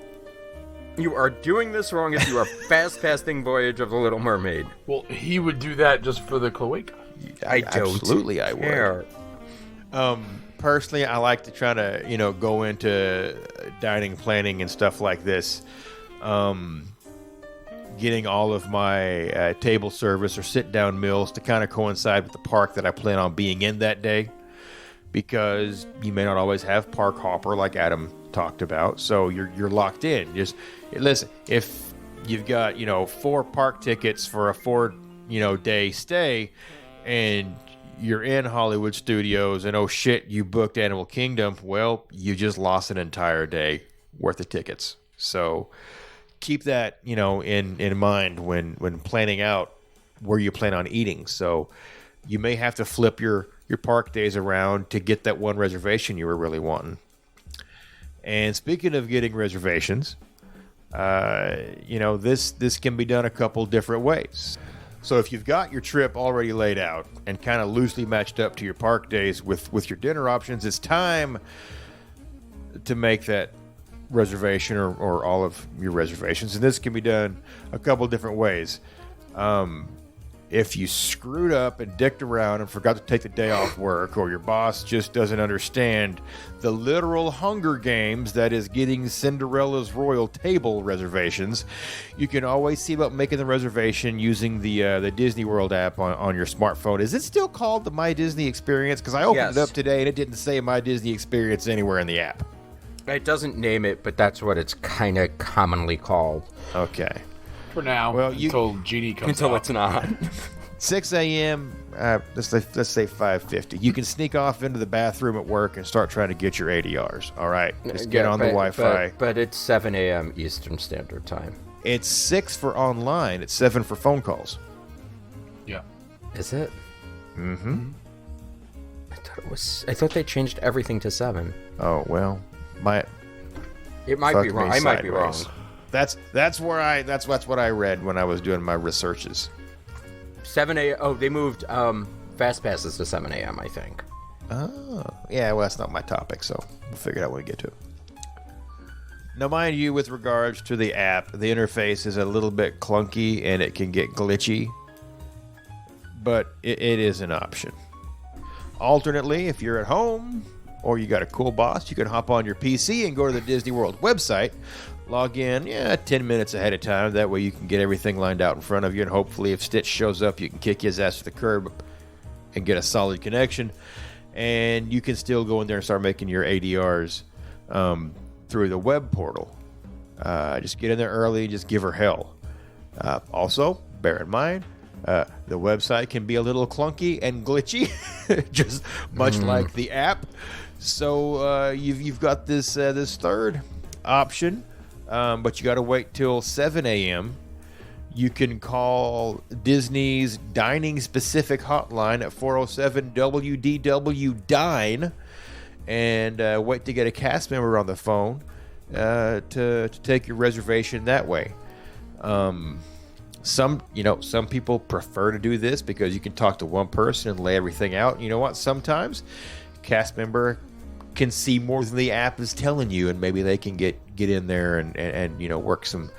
You are doing this wrong if you are fast passing Voyage of the Little Mermaid. Well, he would do that just for the cloaca. Absolutely, I would. Personally, I like to try to, go into dining planning and stuff like this. Getting all of my table service or sit-down meals to kind of coincide with the park that I plan on being in that day, because you may not always have park hopper like Adam talked about, so you're locked in. Just listen, if you've got 4 park tickets for a 4 day stay, and you're in Hollywood Studios and, oh shit, you booked Animal Kingdom, well, you just lost an entire day worth of tickets. So keep that, in mind when planning out where you plan on eating. So you may have to flip your park days around to get that one reservation you were really wanting. And speaking of getting reservations, this can be done a couple different ways. So if you've got your trip already laid out and kind of loosely matched up to your park days with your dinner options, it's time to make that reservation or all of your reservations. And this can be done a couple different ways. If you screwed up and dicked around and forgot to take the day off work, or your boss just doesn't understand the literal Hunger Games that is getting Cinderella's royal table reservations, you can always see about making the reservation using the Disney World app on your smartphone. Is it still called the My Disney Experience? Because I opened it up today and it didn't say My Disney Experience anywhere in the app. It doesn't name it, but that's what it's kind of commonly called. Okay. For now, well, until Genie comes until out. It's not. 6 a.m., let's say 5:50. You can sneak off into the bathroom at work and start trying to get your ADRs. All right, just get on the Wi-Fi. But it's 7 a.m. Eastern Standard Time. It's 6 for online. It's 7 for phone calls. Yeah. Is it? Mm-hmm. I thought they changed everything to 7. Oh well, it might be wrong. I might be wrong. That's what I read when I was doing my researches. 7 a.m. Oh, they moved Fast Passes to 7 a.m., I think. Oh, yeah, well, that's not my topic, so we'll figure it out when we get to it. Now, mind you, with regards to the app, the interface is a little bit clunky and it can get glitchy, but it is an option. Alternately, if you're at home or you got a cool boss, you can hop on your PC and go to the Disney World website, log in 10 minutes ahead of time. That way you can get everything lined out in front of you, and hopefully if Stitch shows up, you can kick his ass to the curb and get a solid connection. And you can still go in there and start making your ADRs through the web portal. Just get in there early, just give her hell. Also, bear in mind, the website can be a little clunky and glitchy, just much like the app. So you've got this third option, but you got to wait till 7 a.m. You can call Disney's dining-specific hotline at 407-WDW-DINE and wait to get a cast member on the phone to take your reservation that way. Some people prefer to do this because you can talk to one person and lay everything out. You know what? Sometimes cast member can see more than the app is telling you, and maybe they can get in there and work some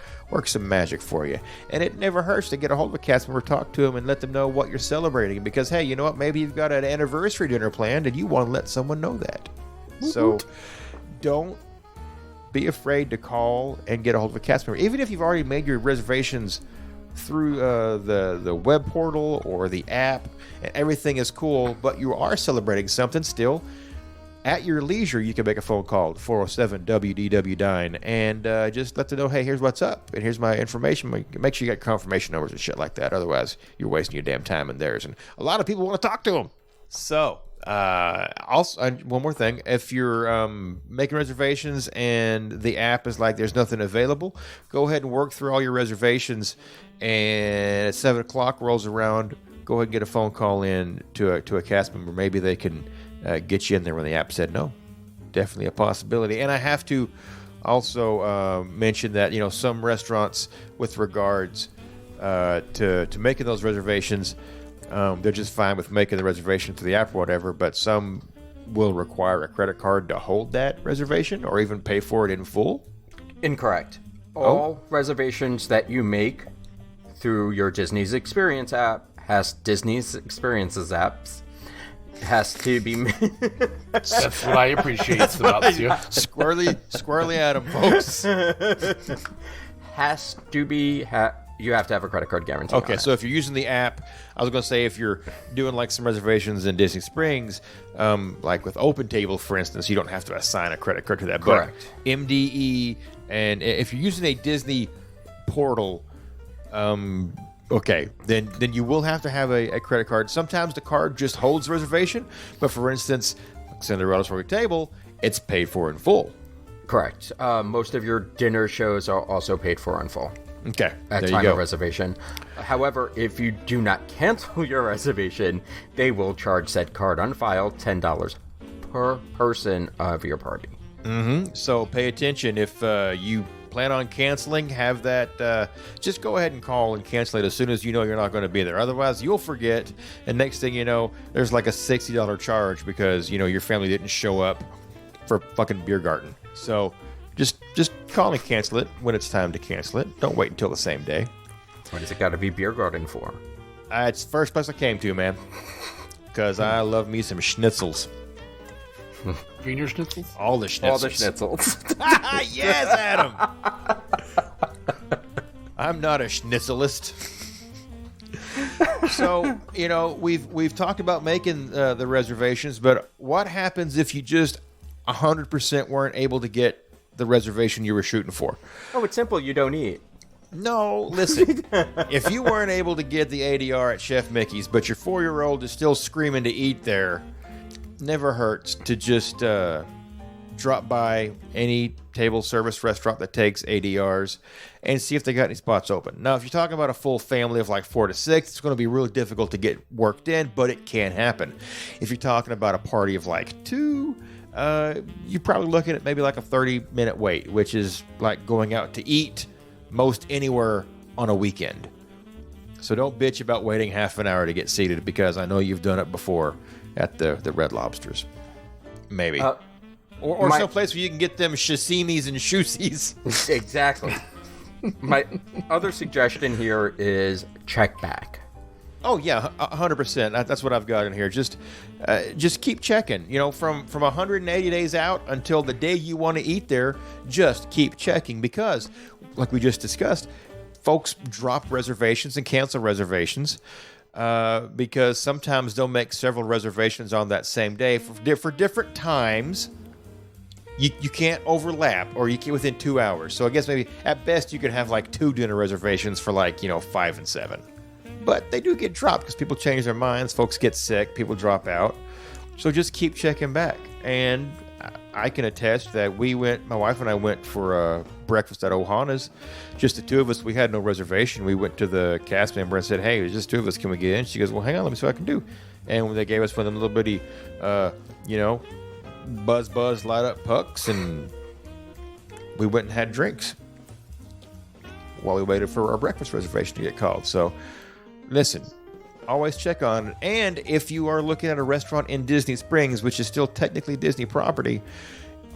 magic for you. And it never hurts to get a hold of a cast member, talk to them, and let them know what you're celebrating. Because hey, you know what? Maybe you've got an anniversary dinner planned, and you want to let someone know that. So don't be afraid to call and get a hold of a cast member, even if you've already made your reservations through the web portal or the app, and everything is cool, but you are celebrating something still. At your leisure, you can make a phone call to 407-WDW-DINE and just let them know, hey, here's what's up, and here's my information. Make sure you got confirmation numbers and shit like that. Otherwise, you're wasting your damn time and theirs. And a lot of people want to talk to them. So, also, one more thing. If you're making reservations and the app is like there's nothing available, go ahead and work through all your reservations. And at 7 o'clock rolls around, go ahead and get a phone call in to a cast member. Maybe they can get you in there when the app said no. Definitely a possibility. And I have to also mention that some restaurants, with regards to making those reservations, they're just fine with making the reservation through the app or whatever, but some will require a credit card to hold that reservation or even pay for it in full. Incorrect. All reservations that you make through your Disney's Experience app has Disney's Experiences apps. Has to be That's what I appreciate about you. Squarely at them, folks. Has to be you have to have a credit card guarantee. Okay, so if you're using the app, I was going to say if you're doing like some reservations in Disney Springs, like with OpenTable, for instance, you don't have to assign a credit card to that. Correct. But MDE, and if you're using a Disney portal, Okay, then you will have to have a credit card. Sometimes the card just holds reservation, but for instance, Cinderella's Royal Table, it's paid for in full. Correct. Most of your dinner shows are also paid for in full. Okay, At there time you go. of reservation. However, if you do not cancel your reservation, they will charge said card on file $10 per person of your party. So pay attention. If you plan on canceling, have that, just go ahead and call and cancel it as soon as you know you're not going to be there. Otherwise, you'll forget, and next thing you know, there's like a $60 charge because, you know, your family didn't show up for fucking beer garden. So just call and cancel it when it's time to cancel it. Don't wait until the same day. What does it got to be beer garden for? It's the first place I came to, man, because I love me some schnitzels. Wiener schnitzels? All the schnitzels. All the schnitzels. Yes, Adam. I'm not a schnitzelist. So, you know, we've talked about making the reservations, but what happens if you just 100% weren't able to get the reservation you were shooting for? Oh, it's simple. You don't eat. No, listen. If you weren't able to get the ADR at Chef Mickey's, but your 4-year-old is still screaming to eat there, never hurts to just drop by any table service restaurant that takes ADRs and see if they got any spots open. Now, if you're talking about a full family of like 4 to 6, it's going to be really difficult to get worked in, but it can happen. If you're talking about a party of like 2, you're probably looking at maybe like a 30-minute wait, which is like going out to eat most anywhere on a weekend. So don't bitch about waiting half an hour to get seated, because I know you've done it before at the Red Lobsters. Maybe. Or someplace where you can get them sashimis and shoosies. Exactly. My other suggestion here is check back. Oh, yeah, 100%. That's what I've got in here. Just keep checking. You know, from 180 days out until the day you want to eat there, just keep checking, because, like we just discussed, folks drop reservations and cancel reservations because sometimes they'll make several reservations on that same day for different times. You can't overlap, or you can't within 2 hours. So I guess maybe at best you could have like 2 dinner reservations for like, 5 and 7. But they do get dropped because people change their minds, folks get sick, people drop out. So just keep checking back. And I can attest that my wife and I went for breakfast at Ohana's. Just the 2 of us. We had no reservation. We went to the cast member and said, hey, there's just 2 of us. Can we get in? She goes, well, hang on, let me see what I can do. And when they gave us one of them little bitty, buzz, light up pucks, and we went and had drinks while we waited for our breakfast reservation to get called. So, listen, always check on it. And if you are looking at a restaurant in Disney Springs, which is still technically Disney property,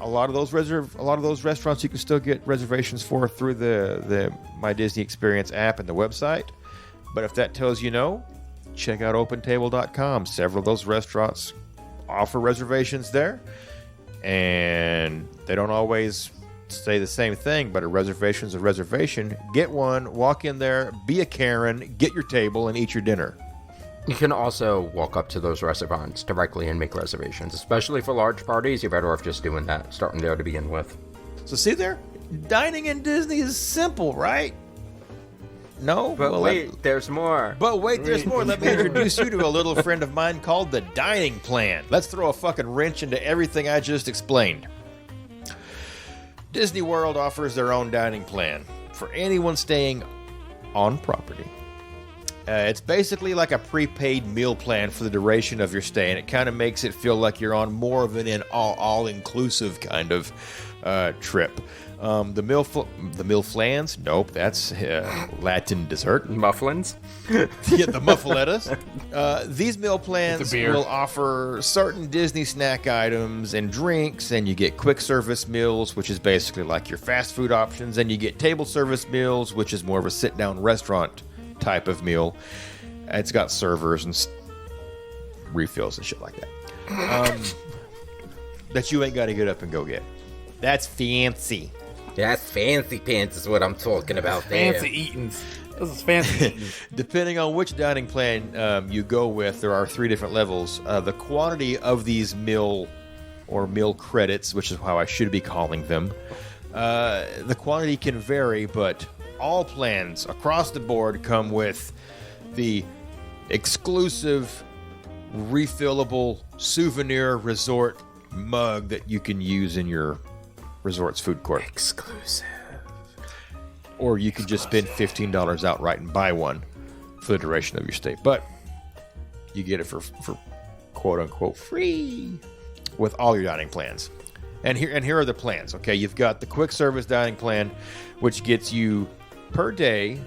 a lot of those restaurants you can still get reservations for through the My Disney Experience app and the website. But if that tells you no, check out OpenTable.com. Several of those restaurants offer reservations there, and they don't always say the same thing, but a reservation's a reservation. Get one, walk in there, be a Karen, get your table, and eat your dinner. You can also walk up to those restaurants directly and make reservations, especially for large parties. You're better off just doing that, starting there to begin with. So see there, dining in Disney is simple, right? No? But wait, there's more. But wait, there's more. Let me introduce you to a little friend of mine called the Dining Plan. Let's throw a fucking wrench into everything I just explained. Disney World offers their own dining plan for anyone staying on property. It's basically like a prepaid meal plan for the duration of your stay, and it kind of makes it feel like you're on more of an all-inclusive kind of trip. The meal flans? Nope, that's Latin dessert. Mufflins? Yeah, the muffalettas. These meal plans will offer certain Disney snack items and drinks, and you get quick service meals, which is basically like your fast food options, and you get table service meals, which is more of a sit-down restaurant type of meal. It's got servers and refills and shit like that. That you ain't got to get up and go get. That's fancy. That's fancy pants is what I'm talking about there. Fancy eating. This is fancy eating. Depending on which dining plan you go with, there are 3 different levels. The quantity of these meal credits, which is how I should be calling them, the quantity can vary, but all plans across the board come with the exclusive, refillable souvenir resort mug that you can use in your resort's food court. Exclusive. Or you can just spend $15 outright and buy one for the duration of your stay. But you get it for quote-unquote free with all your dining plans. And here are the plans, okay? You've got the quick service dining plan, which gets you per day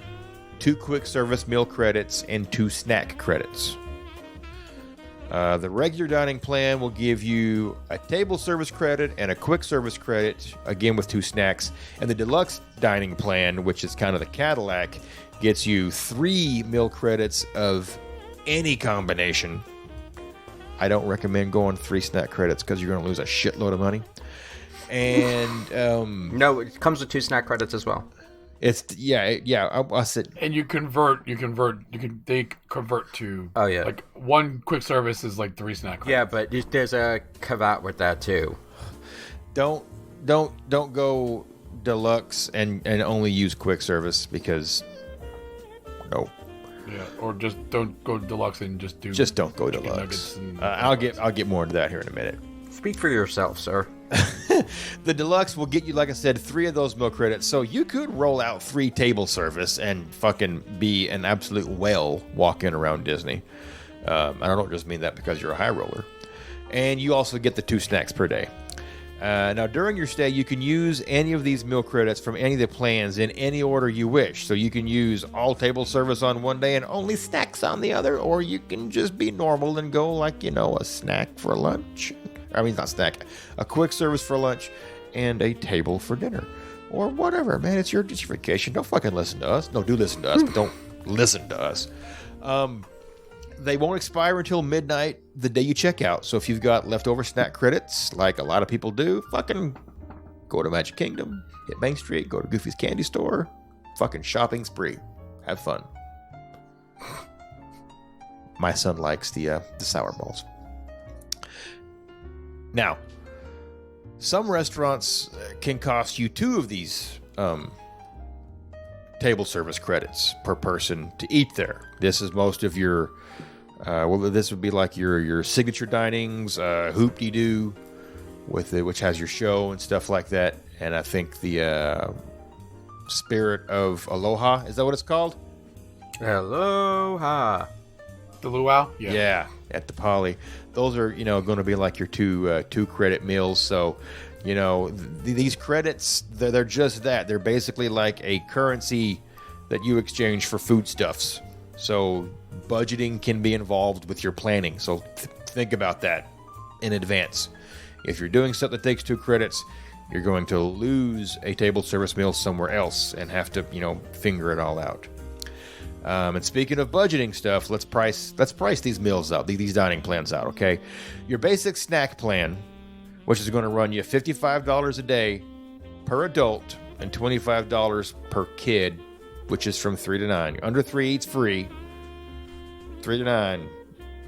2 quick service meal credits and 2 snack credits. The regular dining plan will give you a table service credit and a quick service credit, again with 2 snacks. And the deluxe dining plan, which is kind of the Cadillac, gets you 3 meal credits of any combination. I don't recommend going 3 snack credits because you're going to lose a shitload of money. And no, it comes with 2 snack credits as well. It's I said, and they convert to like 1 quick service is like 3 snack credits. Yeah, but there's a caveat with that too. Don't go deluxe and only use quick service because no. Yeah, or just don't go deluxe and just don't go deluxe. I'll get more into that here in a minute. Speak for yourself, sir. The deluxe will get you, like I said, 3 of those meal credits, so you could roll out 3 table service and fucking be an absolute whale walking around Disney. And I don't just mean that because you're a high roller. And you also get the 2 snacks per day. Now, during your stay, you can use any of these meal credits from any of the plans in any order you wish. So you can use all table service on one day and only snacks on the other, or you can just be normal and go like, a snack for lunch. I mean, not snack, a quick service for lunch and a table for dinner. Or whatever, man. It's your vacation. Don't fucking listen to us. No, do listen to us, but don't listen to us. They won't expire until midnight the day you check out. So if you've got leftover snack credits, like a lot of people do, fucking go to Magic Kingdom, hit Main Street, go to Goofy's Candy Store, fucking shopping spree. Have fun. My son likes the sour balls. Now, some restaurants can cost you 2 of these table service credits per person to eat there. This is most of your, this would be like your signature dinings, Hoop-de-Doo, which has your show and stuff like that. And I think the Spirit of Aloha, is that what it's called? Aloha. The luau? Yeah, at the Poly. Those are, going to be like your 2 credit meals. So, these credits, they're just that. They're basically like a currency that you exchange for foodstuffs. So budgeting can be involved with your planning. So think about that in advance. If you're doing stuff that takes 2 credits, you're going to lose a table service meal somewhere else and have to, figure it all out. And speaking of budgeting stuff, let's price these meals out, these dining plans out, okay? Your basic snack plan, which is going to run you $55 a day per adult and $25 per kid, which is from 3 to 9. Under 3 eats free. 3 to 9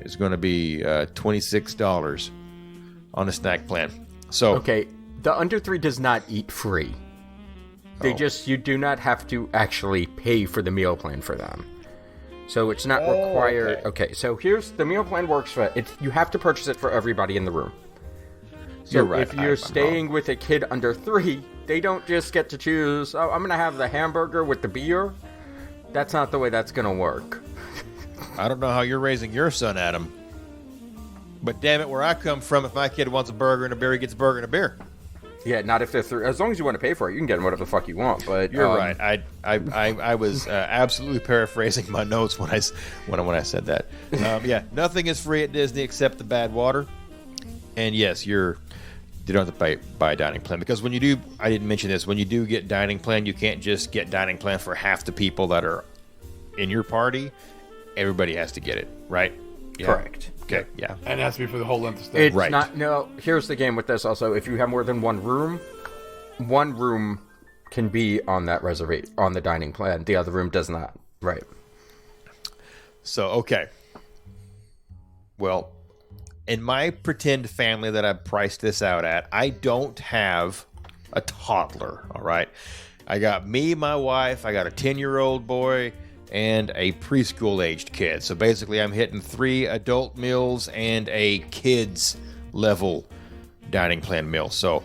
is going to be $26 on a snack plan. So okay, the under 3 does not eat free. You do not have to actually pay for the meal plan for them. So it's not required. Okay, so here's the meal plan works for it. You have to purchase it for everybody in the room. So you're right. If you're staying with a kid under 3, they don't just get to choose, I'm going to have the hamburger with the beer. That's not the way that's going to work. I don't know how you're raising your son, Adam. But damn it, where I come from, if my kid wants a burger and a beer, he gets a burger and a beer. Yeah, not if they're 3. As long as you want to pay for it, you can get them whatever the fuck you want. But you're right. I was absolutely paraphrasing my notes when I said that. Yeah, nothing is free at Disney except the bad water. And yes, you don't have to buy a dining plan, because when you do, I didn't mention this, when you do get dining plan, you can't just get dining plan for half the people that are in your party. Everybody has to get it, right? Yeah. Correct. Okay, yeah. And it has to be for the whole length of stay. It's right. No, here's the game with this also. If you have more than one room can be on that reservation, on the dining plan. The other room does not. Right. So, okay. Well, in my pretend family that I priced this out at, I don't have a toddler, all right? I got me, my wife, I got a 10-year-old boy, and a preschool-aged kid. So basically, I'm hitting 3 adult meals and a kids level dining plan meal. So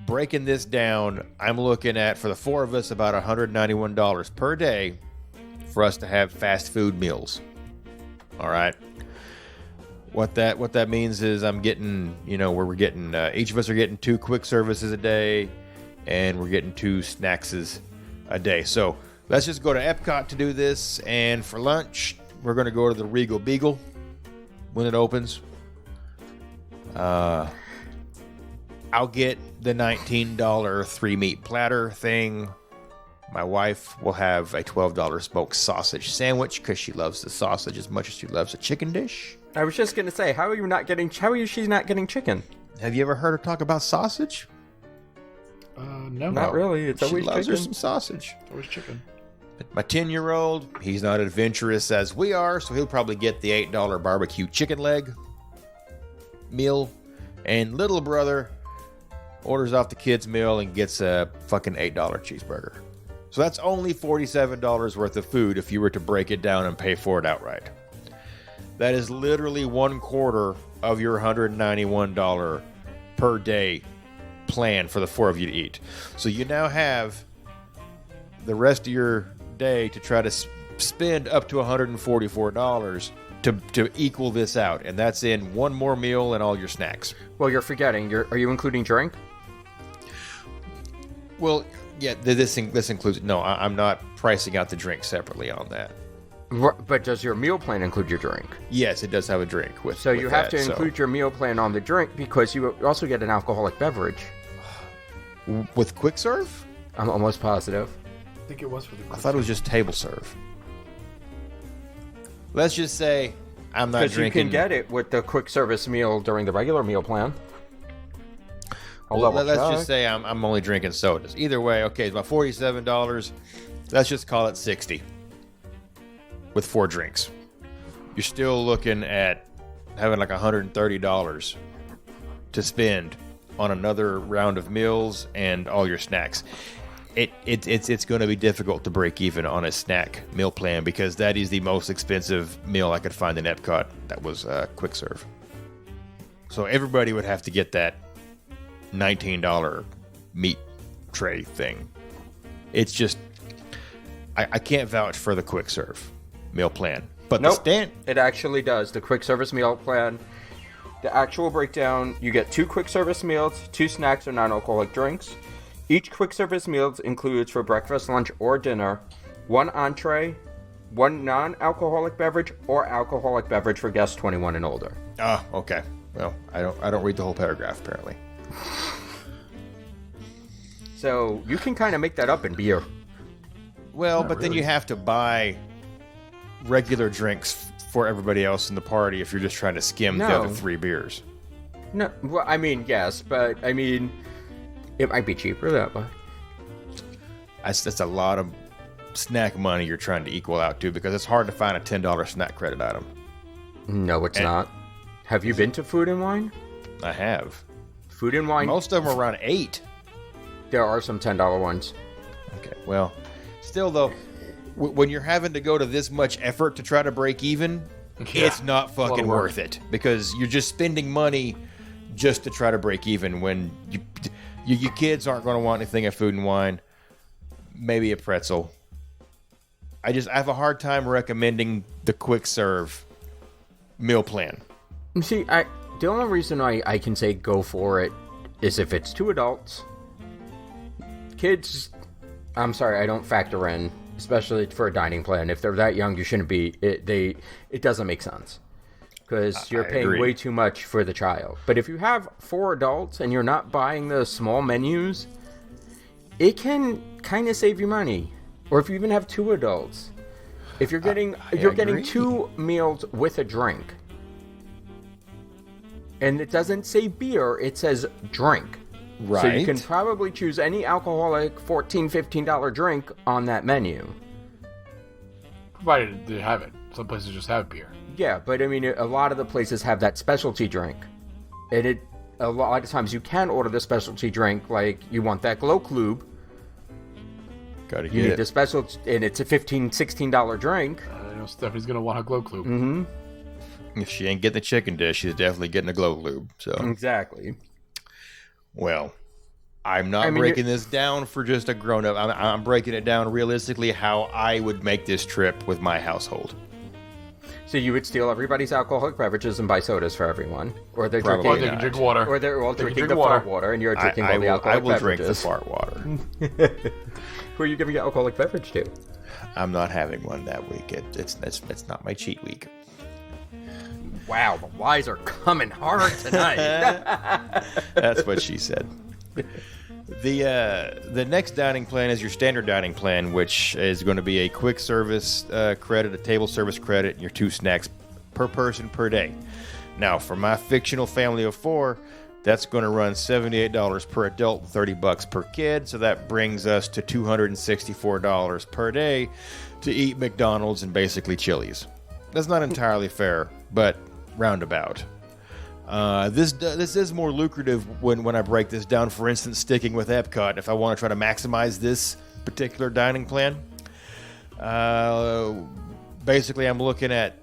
breaking this down, I'm looking at, for the 4 of us, about $191 per day for us to have fast food meals. All right. What that means is I'm getting, we're getting, each of us are getting 2 quick services a day, and we're getting 2 snackses a day. So let's just go to Epcot to do this, and for lunch, we're going to go to the Regal Beagle when it opens. I'll get the $19 3-meat platter thing. My wife will have a $12 smoked sausage sandwich because she loves the sausage as much as she loves a chicken dish. I was just gonna say, how are she's not getting chicken? Have you ever heard her talk about sausage? No. Not really. It's always she loves chicken. her some sausage. Always chicken. My 10-year-old, he's not adventurous as we are, so he'll probably get the $8 barbecue chicken leg meal. And little brother orders off the kids' meal and gets a fucking $8 cheeseburger. So that's only $47 worth of food if you were to break it down and pay for it outright. That is literally 1/4 of your $191 per day plan for the 4 of you to eat. So you now have the rest of your day to try to spend up to $144 to equal this out, and that's in 1 more meal and all your snacks. Well, you're forgetting. Are you including drink? Well, yeah, this includes. No, I'm not pricing out the drink separately on that. But does your meal plan include your drink? Yes, it does have a drink with. So with you have that, to include your meal plan on the drink because you also get an alcoholic beverage. With quick serve. I'm almost positive. I think it was for the. I thought it was just table serve. Let's just say I'm not Because drinking. you can get it with the quick service meal during the regular meal plan. Let's just say I'm only drinking sodas. Either way, okay, it's about $47. Let's just call it $60 with 4 drinks. You're still looking at having like $130 to spend on another round of meals and all your snacks. It's going to be difficult to break even on a snack meal plan because that is the most expensive meal I could find in Epcot that was quick serve. So everybody would have to get that $19 meat tray thing. It's just I can't vouch for the quick serve meal plan. But nope, it actually does. The quick service meal plan, the actual breakdown, you get 2 quick service meals, 2 snacks or non-alcoholic drinks. Each quick service meal includes for breakfast, lunch, or dinner 1 entree, 1 non-alcoholic beverage, or alcoholic beverage for guests 21 and older. Oh, okay. Well, I don't read the whole paragraph apparently. So you can kind of make that up in beer. Well, but then you have to buy regular drinks for everybody else in the party if you're just trying to skim the other 3 beers. No, well, I mean, yes, but I mean, it might be cheaper that way. That's a lot of snack money you're trying to equal out to because it's hard to find a $10 snack credit item. No, it's not. Have you been to Food and Wine? I have. Food and Wine. Most of them are around $8. There are some $10 ones. Okay, well, still though, when you're having to go to this much effort to try to break even, it's not fucking worth it because you're just spending money just to try to break even when your kids aren't going to want anything at Food and Wine. Maybe a pretzel. I have a hard time recommending the quick serve meal plan. See, the only reason I can say go for it is if it's 2 adults. Kids, I'm sorry, I don't factor in, especially for a dining plan. If they're that young, you shouldn't be. It doesn't make sense because you're paying way too much for the child. But if you have 4 adults and you're not buying the small menus, it can kind of save you money. Or if you even have 2 adults, if you're getting getting 2 meals with a drink, and it doesn't say beer, it says drink. Right. So you can probably choose any alcoholic $14, $15 drink on that menu. Provided they have it. Some places just have beer. Yeah, but I mean, a lot of the places have that specialty drink. And a lot of times you can order the specialty drink, like you want that Glow Clube. Gotta You get need it. the special, and it's a $15, $16 drink. I know Stephanie's gonna want a glow clue. Mm-hmm. If she ain't getting the chicken dish, she's definitely getting a glow lube. So, Exactly. well, I'm not breaking this down for just a grown-up. I'm breaking it down realistically how I would make this trip with my household. So you would steal everybody's alcoholic beverages and buy sodas for everyone, or they're Probably Or drinking, they can drink water. or they're all They can drinking drink the fart water, and you're drinking all the alcoholic I will drink the beverages. fart water. Who are you giving your alcoholic beverage to? I'm not having one that week. It's not my cheat week. Wow, the lies are coming hard tonight. That's what she said. The next dining plan is your standard dining plan, which is going to be a quick service credit, a table service credit, and your 2 snacks per person per day. Now, for my fictional family of 4, that's going to run $78 per adult, $30 per kid. So that brings us to $264 per day to eat McDonald's and basically Chili's. That's not entirely fair, but roundabout. This is more lucrative when I break this down. For instance, sticking with Epcot, if I want to try to maximize this particular dining plan, basically I'm looking at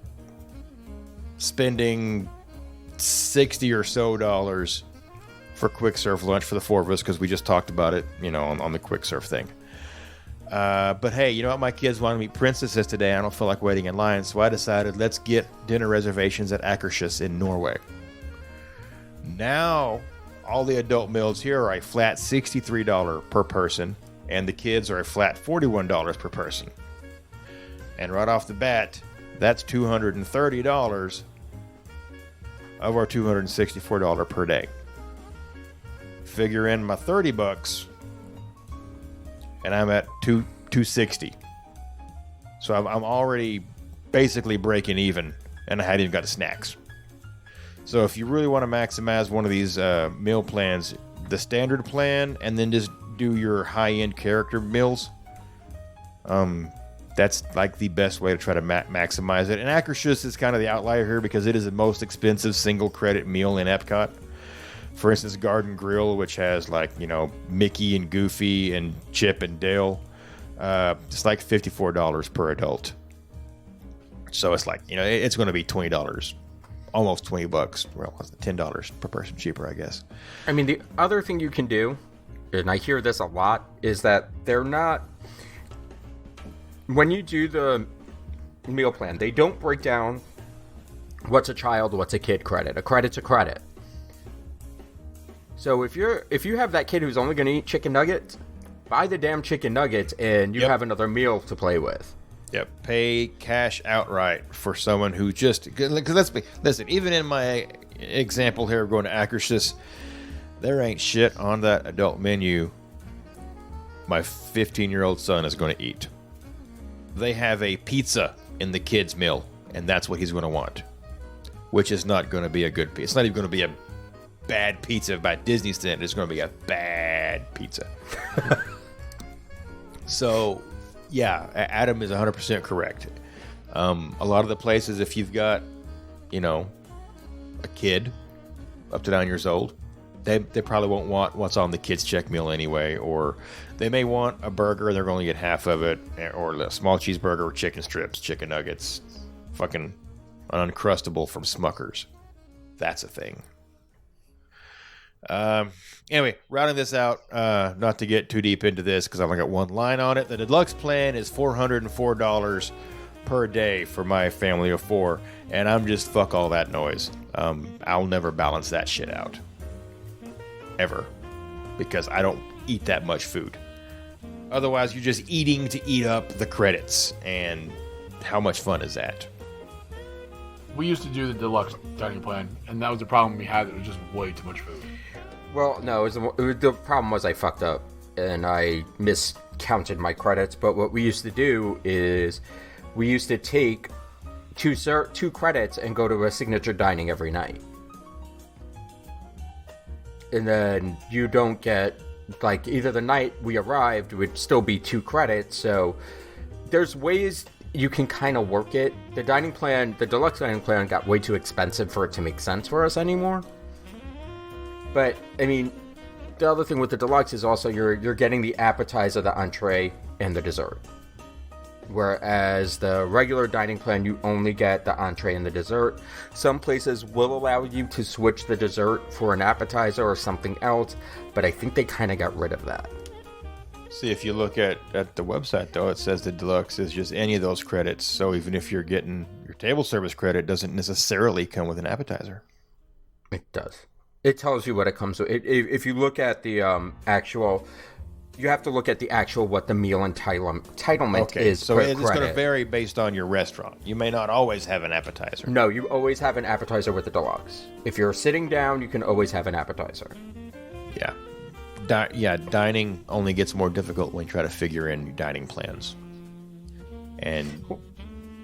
spending $60 or so for quick serve lunch for the 4 of us, because we just talked about it, on the quick serve thing. But hey, you know what? My kids want to meet princesses today. I don't feel like waiting in line, so I decided let's get dinner reservations at Akershus in Norway. Now, all the adult meals here are a flat $63 per person, and the kids are a flat $41 per person. And right off the bat, that's $230 of our $264 per day. Figure in my $30, and I'm at $260. So I'm already basically breaking even, and I hadn't even got the snacks. So if you really want to maximize one of these meal plans, the standard plan, and then just do your high-end character meals, that's like the best way to try to maximize it. And Akershus is kind of the outlier here because it is the most expensive single credit meal in Epcot. For instance, Garden Grill, which has Mickey and Goofy and Chip and Dale, it's like $54 per adult. So it's like, it's going to be $20. Almost $20. Well, $10 per person cheaper, I guess. I mean, the other thing you can do, and I hear this a lot, is that they're not... When you do the meal plan, they don't break down what's a child, what's a kid credit. A credit's a credit. So if you have that kid who's only going to eat chicken nuggets, buy the damn chicken nuggets and you have another meal to play with. Yep, pay cash outright for someone who just... Because listen, even in my example here of going to Akershus, there ain't shit on that adult menu my 15-year-old son is going to eat. They have a pizza in the kids' meal, and that's what he's going to want, which is not going to be a good pizza. It's not even going to be a bad pizza by Disney standard. It's going to be a bad pizza. So... yeah, Adam is 100% correct. A lot of the places, if you've got, a kid up to 9 years old, they probably won't want what's on the kids' check meal anyway, or they may want a burger and they're going to get half of it, or a small cheeseburger with chicken strips, chicken nuggets, fucking an Uncrustable from Smucker's. That's a thing. Anyway, rounding this out, not to get too deep into this because I've only got one line on it. The deluxe plan is $404 per day for my family of 4, and I'm just fuck all that noise. I'll never balance that shit out. Ever. Because I don't eat that much food. Otherwise, you're just eating to eat up the credits, and how much fun is that? We used to do the deluxe dining plan, and that was the problem we had. It was just way too much food. Well, no, the problem was I fucked up and I miscounted my credits. But what we used to do is we used to take two credits and go to a signature dining every night. And then you don't get, like, either the night we arrived would still be 2 credits. So there's ways you can kind of work it. The deluxe dining plan got way too expensive for it to make sense for us anymore. But, I mean, the other thing with the deluxe is also you're getting the appetizer, the entree, and the dessert. Whereas the regular dining plan, you only get the entree and the dessert. Some places will allow you to switch the dessert for an appetizer or something else, but I think they kind of got rid of that. See, if you look at the website, though, it says the deluxe is just any of those credits. So even if you're getting your table service credit, it doesn't necessarily come with an appetizer. It does. It tells you what it comes with. If you look at the actual... You have to look at the actual what the meal entitlement is. So per it's going to credit. vary based on your restaurant. You may not always have an appetizer. No, you always have an appetizer with the deluxe. If you're sitting down, you can always have an appetizer. Yeah. Dining only gets more difficult when you try to figure in your dining plans. And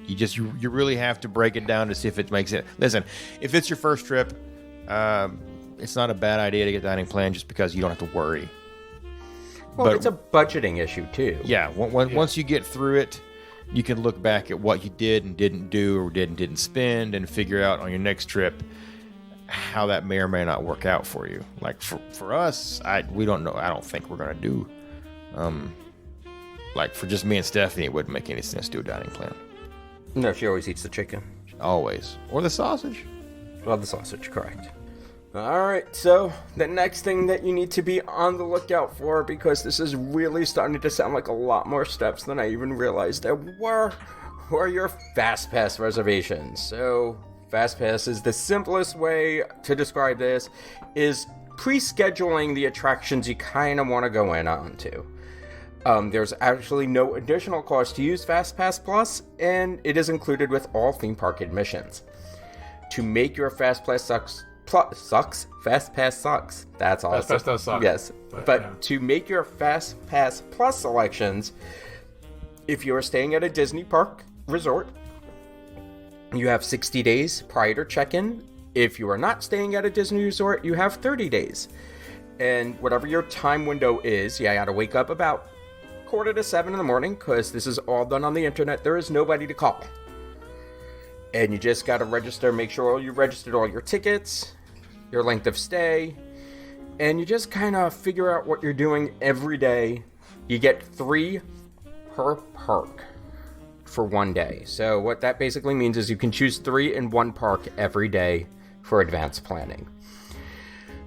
you really have to break it down to see if it makes it. Listen, if it's your first trip, it's not a bad idea to get a dining plan just because you don't have to worry. Well, it's a budgeting issue, too. Yeah, once you get through it, you can look back at what you did and didn't do or didn't spend and figure out on your next trip how that may or may not work out for you. Like, for us, we don't know. I don't think we're going to do... like, for just me and Stephanie, it wouldn't make any sense to do a dining plan. No, she always eats the chicken. Always. Or the sausage. Well, the sausage, correct. Alright, so the next thing that you need to be on the lookout for, because this is really starting to sound like a lot more steps than I even realized there were your FastPass reservations. So, FastPass is the simplest way to describe this, is pre-scheduling the attractions you kind of want to go in onto. There's actually no additional cost to use FastPass Plus, and it is included with all theme park admissions. To make your FastPass sucks. FastPass sucks. That's awesome. FastPass does suck. Yes, but to make your FastPass Plus selections, if you are staying at a Disney park resort, you have 60 days prior to check-in. If you are not staying at a Disney resort, you have 30 days. And whatever your time window is, you gotta wake up about 6:45 in the morning, because this is all done on the internet. There is nobody to call. And you just gotta register, make sure you registered all your tickets, your length of stay, and you just kind of figure out what you're doing every day. You get 3 per park for one day. So what that basically means is you can choose 3 in one park every day for advanced planning.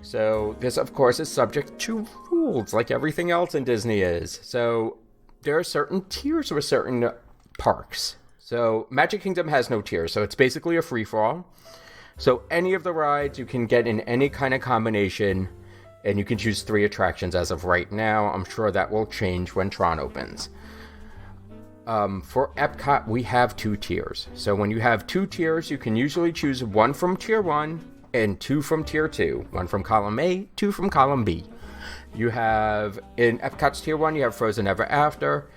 So this, of course, is subject to rules, like everything else in Disney is. So there are certain tiers with certain parks. So Magic Kingdom has no tiers, so it's basically a free-for-all. So any of the rides you can get in any kind of combination, and you can choose 3 attractions as of right now. I'm sure that will change when Tron opens. For Epcot, we have 2 tiers. So when you have 2 tiers, you can usually choose 1 from Tier 1 and 2 from Tier 2. 1 from Column A, 2 from Column B. You have, in Epcot's Tier 1, you have Frozen Ever After,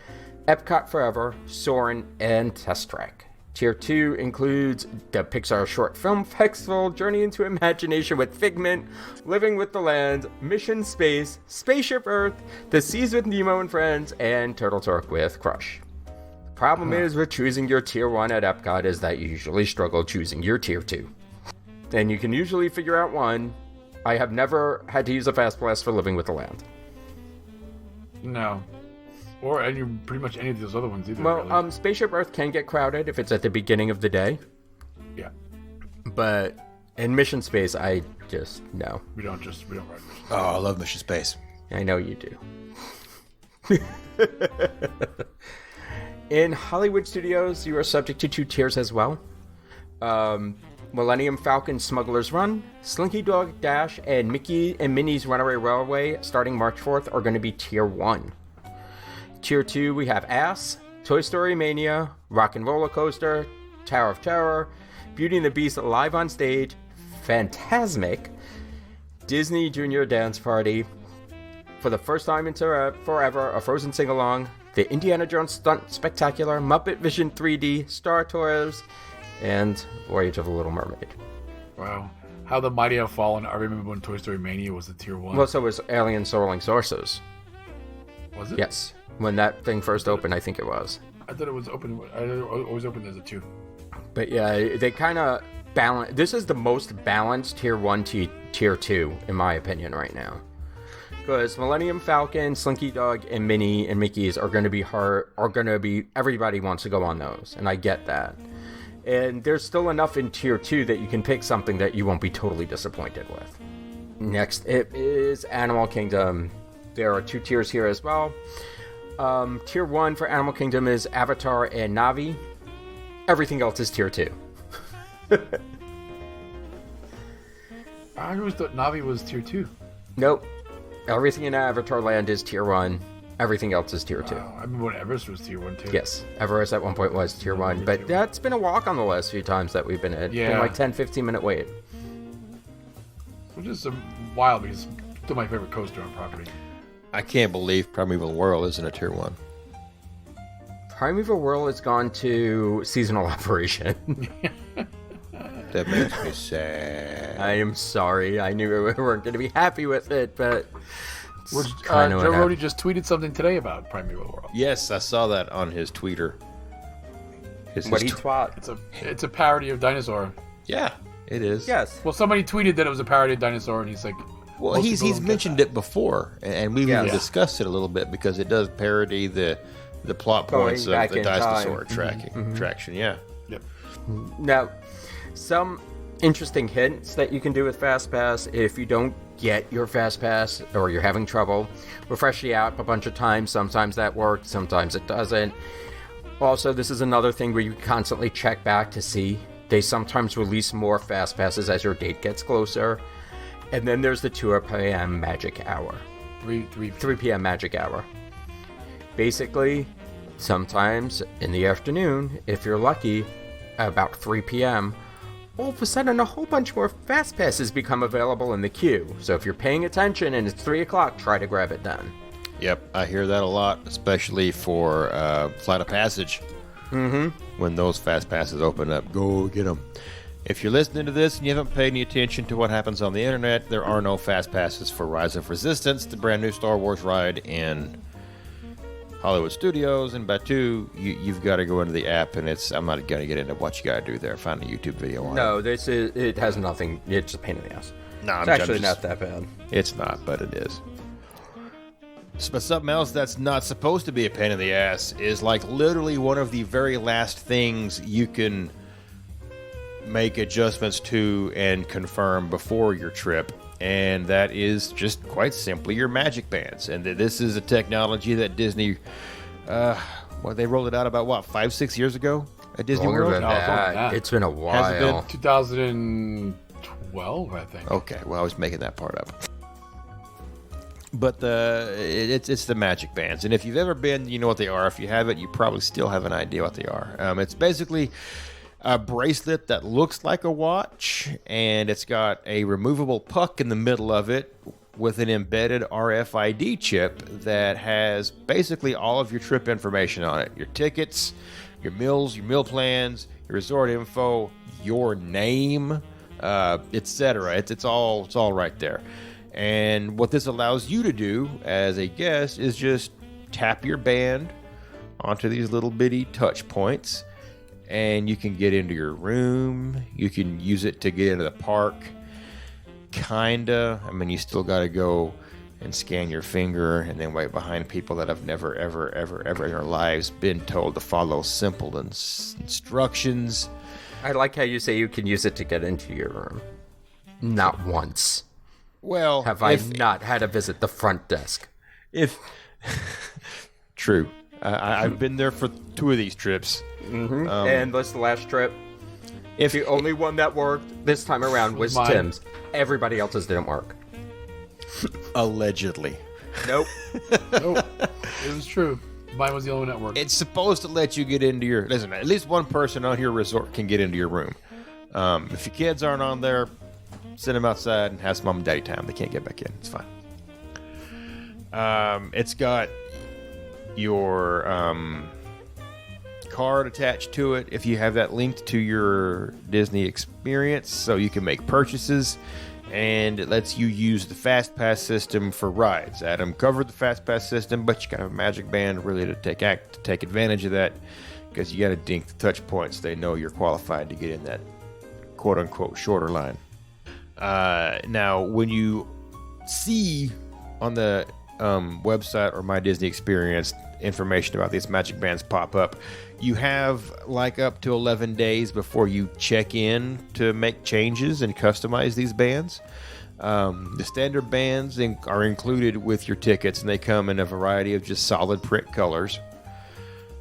Epcot Forever, Soarin', and Test Track. Tier 2 includes the Pixar Short Film Festival, Journey into Imagination with Figment, Living with the Land, Mission Space, Spaceship Earth, The Seas with Nemo and Friends, and Turtle Talk with Crush. The problem is with choosing your Tier 1 at Epcot is that you usually struggle choosing your Tier 2. And you can usually figure out one. I have never had to use a Fast Pass for Living with the Land. No. Or pretty much any of those other ones either. Well, really. Spaceship Earth can get crowded if it's at the beginning of the day. Yeah. But in Mission Space, I just, no. We don't ride Mission. Oh, I love Mission Space. I know you do. In Hollywood Studios, you are subject to 2 tiers as well. Millennium Falcon Smuggler's Run, Slinky Dog Dash, and Mickey and Minnie's Runaway Railway starting March 4th are going to be Tier 1. Tier 2, we have Ass, Toy Story Mania, Rock and Roller Coaster, Tower of Terror, Beauty and the Beast Live on Stage, Fantasmic, Disney Junior Dance Party, for the first time in forever, a Frozen Sing-Along, the Indiana Jones Stunt Spectacular, Muppet Vision 3D, Star Tours, and Voyage of the Little Mermaid. Wow. How the Mighty Have Fallen. I remember when Toy Story Mania was the Tier 1. Well, so was Alien Soaring Saucers. Was it? Yes. When that thing first opened, I think it was. I thought it was open. I always opened as a 2. But yeah, they kind of balance. This is the most balanced Tier 1 to Tier 2, in my opinion, right now. Because Millennium Falcon, Slinky Dog, and Minnie and Mickey's are going to be everybody wants to go on those, and I get that. And there's still enough in Tier 2 that you can pick something that you won't be totally disappointed with. Next, it is Animal Kingdom. There are 2 tiers here as well. Tier 1 for Animal Kingdom is Avatar and Navi. Everything else is Tier 2. I always thought Navi was Tier 2. Nope. Everything in Avatar Land is Tier 1. Everything else is Tier 2. I remember when Everest was Tier 1 too. Yes, Everest at one point was Tier 1. But that's been a walk on the last few times that we've been in. Yeah. It's been like 10, 15 minute wait. Which is a while because it's still my favorite coaster on property. I can't believe Primeval World isn't a Tier 1. Primeval World has gone to seasonal operation. That makes me sad. I am sorry. I knew we weren't going to be happy with it, but Joe Rohde just tweeted something today about Primeval World. Yes, I saw that on his tweeter. What he twat? It's a parody of Dinosaur. Yeah, it is. Yes. Well, somebody tweeted that it was a parody of Dinosaur, and he's like, Well, he's mentioned it before, and we've even discussed it a little bit because it does parody the plot points of the Dinosaur attraction. Yeah. Yep. Now, some interesting hints that you can do with FastPass if you don't get your FastPass or you're having trouble. Refresh the app a bunch of times. Sometimes that works, sometimes it doesn't. Also, this is another thing where you constantly check back to see. They sometimes release more FastPasses as your date gets closer. And then there's the 2 p.m. magic hour. 3 p.m. magic hour. Basically, sometimes in the afternoon, if you're lucky, about 3 p.m., all of a sudden a whole bunch more FastPasses become available in the queue. So if you're paying attention and it's 3 o'clock, try to grab it then. Yep, I hear that a lot, especially for Flight of Passage. Mm-hmm. When those FastPasses open up, go get them. If you're listening to this and you haven't paid any attention to what happens on the internet, there are no FastPasses for Rise of Resistance, the brand new Star Wars ride in Hollywood Studios and Batuu. You've got to go into the app, and I'm not going to get into what you got to do there. Find a YouTube video on it. No, it has nothing. It's a pain in the ass. No, it's actually not that bad. It's not, but it is. But something else that's not supposed to be a pain in the ass is like literally one of the very last things you can make adjustments to and confirm before your trip, and that is just quite simply your magic bands. And this is a technology that Disney, they rolled it out about 5-6 years ago at Disney Longer World. than that. It's been a while. Has it been? 2012, I think. Okay, well I was making that part up. But it's the magic bands, and if you've ever been, you know what they are. If you haven't, you probably still have an idea what they are. It's basically a bracelet that looks like a watch, and it's got a removable puck in the middle of it with an embedded RFID chip that has basically all of your trip information on it. Your tickets, your meals, your meal plans, your resort info, your name, etc. It's all right there. And what this allows you to do as a guest is just tap your band onto these little bitty touch points, and you can get into your room. You can use it to get into the park. Kinda. I mean, you still got to go and scan your finger and then wait behind people that have never, ever, ever, ever in their lives been told to follow simple instructions. I like how you say you can use it to get into your room. Not once. Well, have I not had to visit the front desk? True. I've been there for 2 of these trips. Mm-hmm. And that's the last trip. If the only one that worked this time around was Tim's. Everybody else's didn't work. Allegedly. Nope. Nope. It was true. Mine was the only one that worked. It's supposed to let you get into your... Listen, at least one person on your resort can get into your room. If your kids aren't on there, send them outside and have some mom and daddy time. They can't get back in. It's fine. It's got your card attached to it if you have that linked to your Disney experience, so you can make purchases, and it lets you use the FastPass system for rides. Adam covered the FastPass system, but you got a magic band really to take advantage of that, because you got to dink the touch points. They know you're qualified to get in that quote-unquote shorter line. Now, when you see website or My Disney Experience, information about these magic bands pop up. You have like up to 11 days before you check in to make changes and customize these bands. The standard bands are included with your tickets, and they come in a variety of just solid print colors.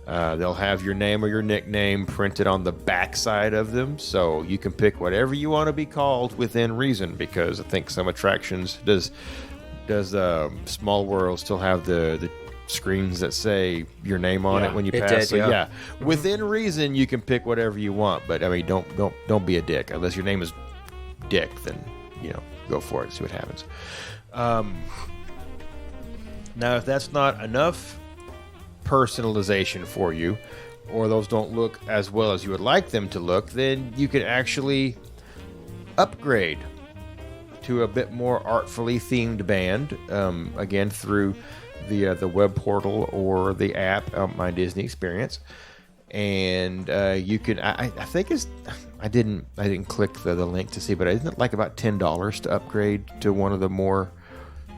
They'll have your name or your nickname printed on the back side of them, so you can pick whatever you want to be called within reason, because I think some attractions does Small World still have the screens that say your name on it when you pass. Did, so yeah, within reason you can pick whatever you want, but I mean don't be a dick. Unless your name is Dick, then go for it, see what happens. Now if that's not enough personalization for you, or those don't look as well as you would like them to look, then you can actually upgrade to a bit more artfully themed band, again through the web portal or the app, My Disney Experience, and you can. I think I didn't click the link to see, but isn't it like about $10 to upgrade to one of the more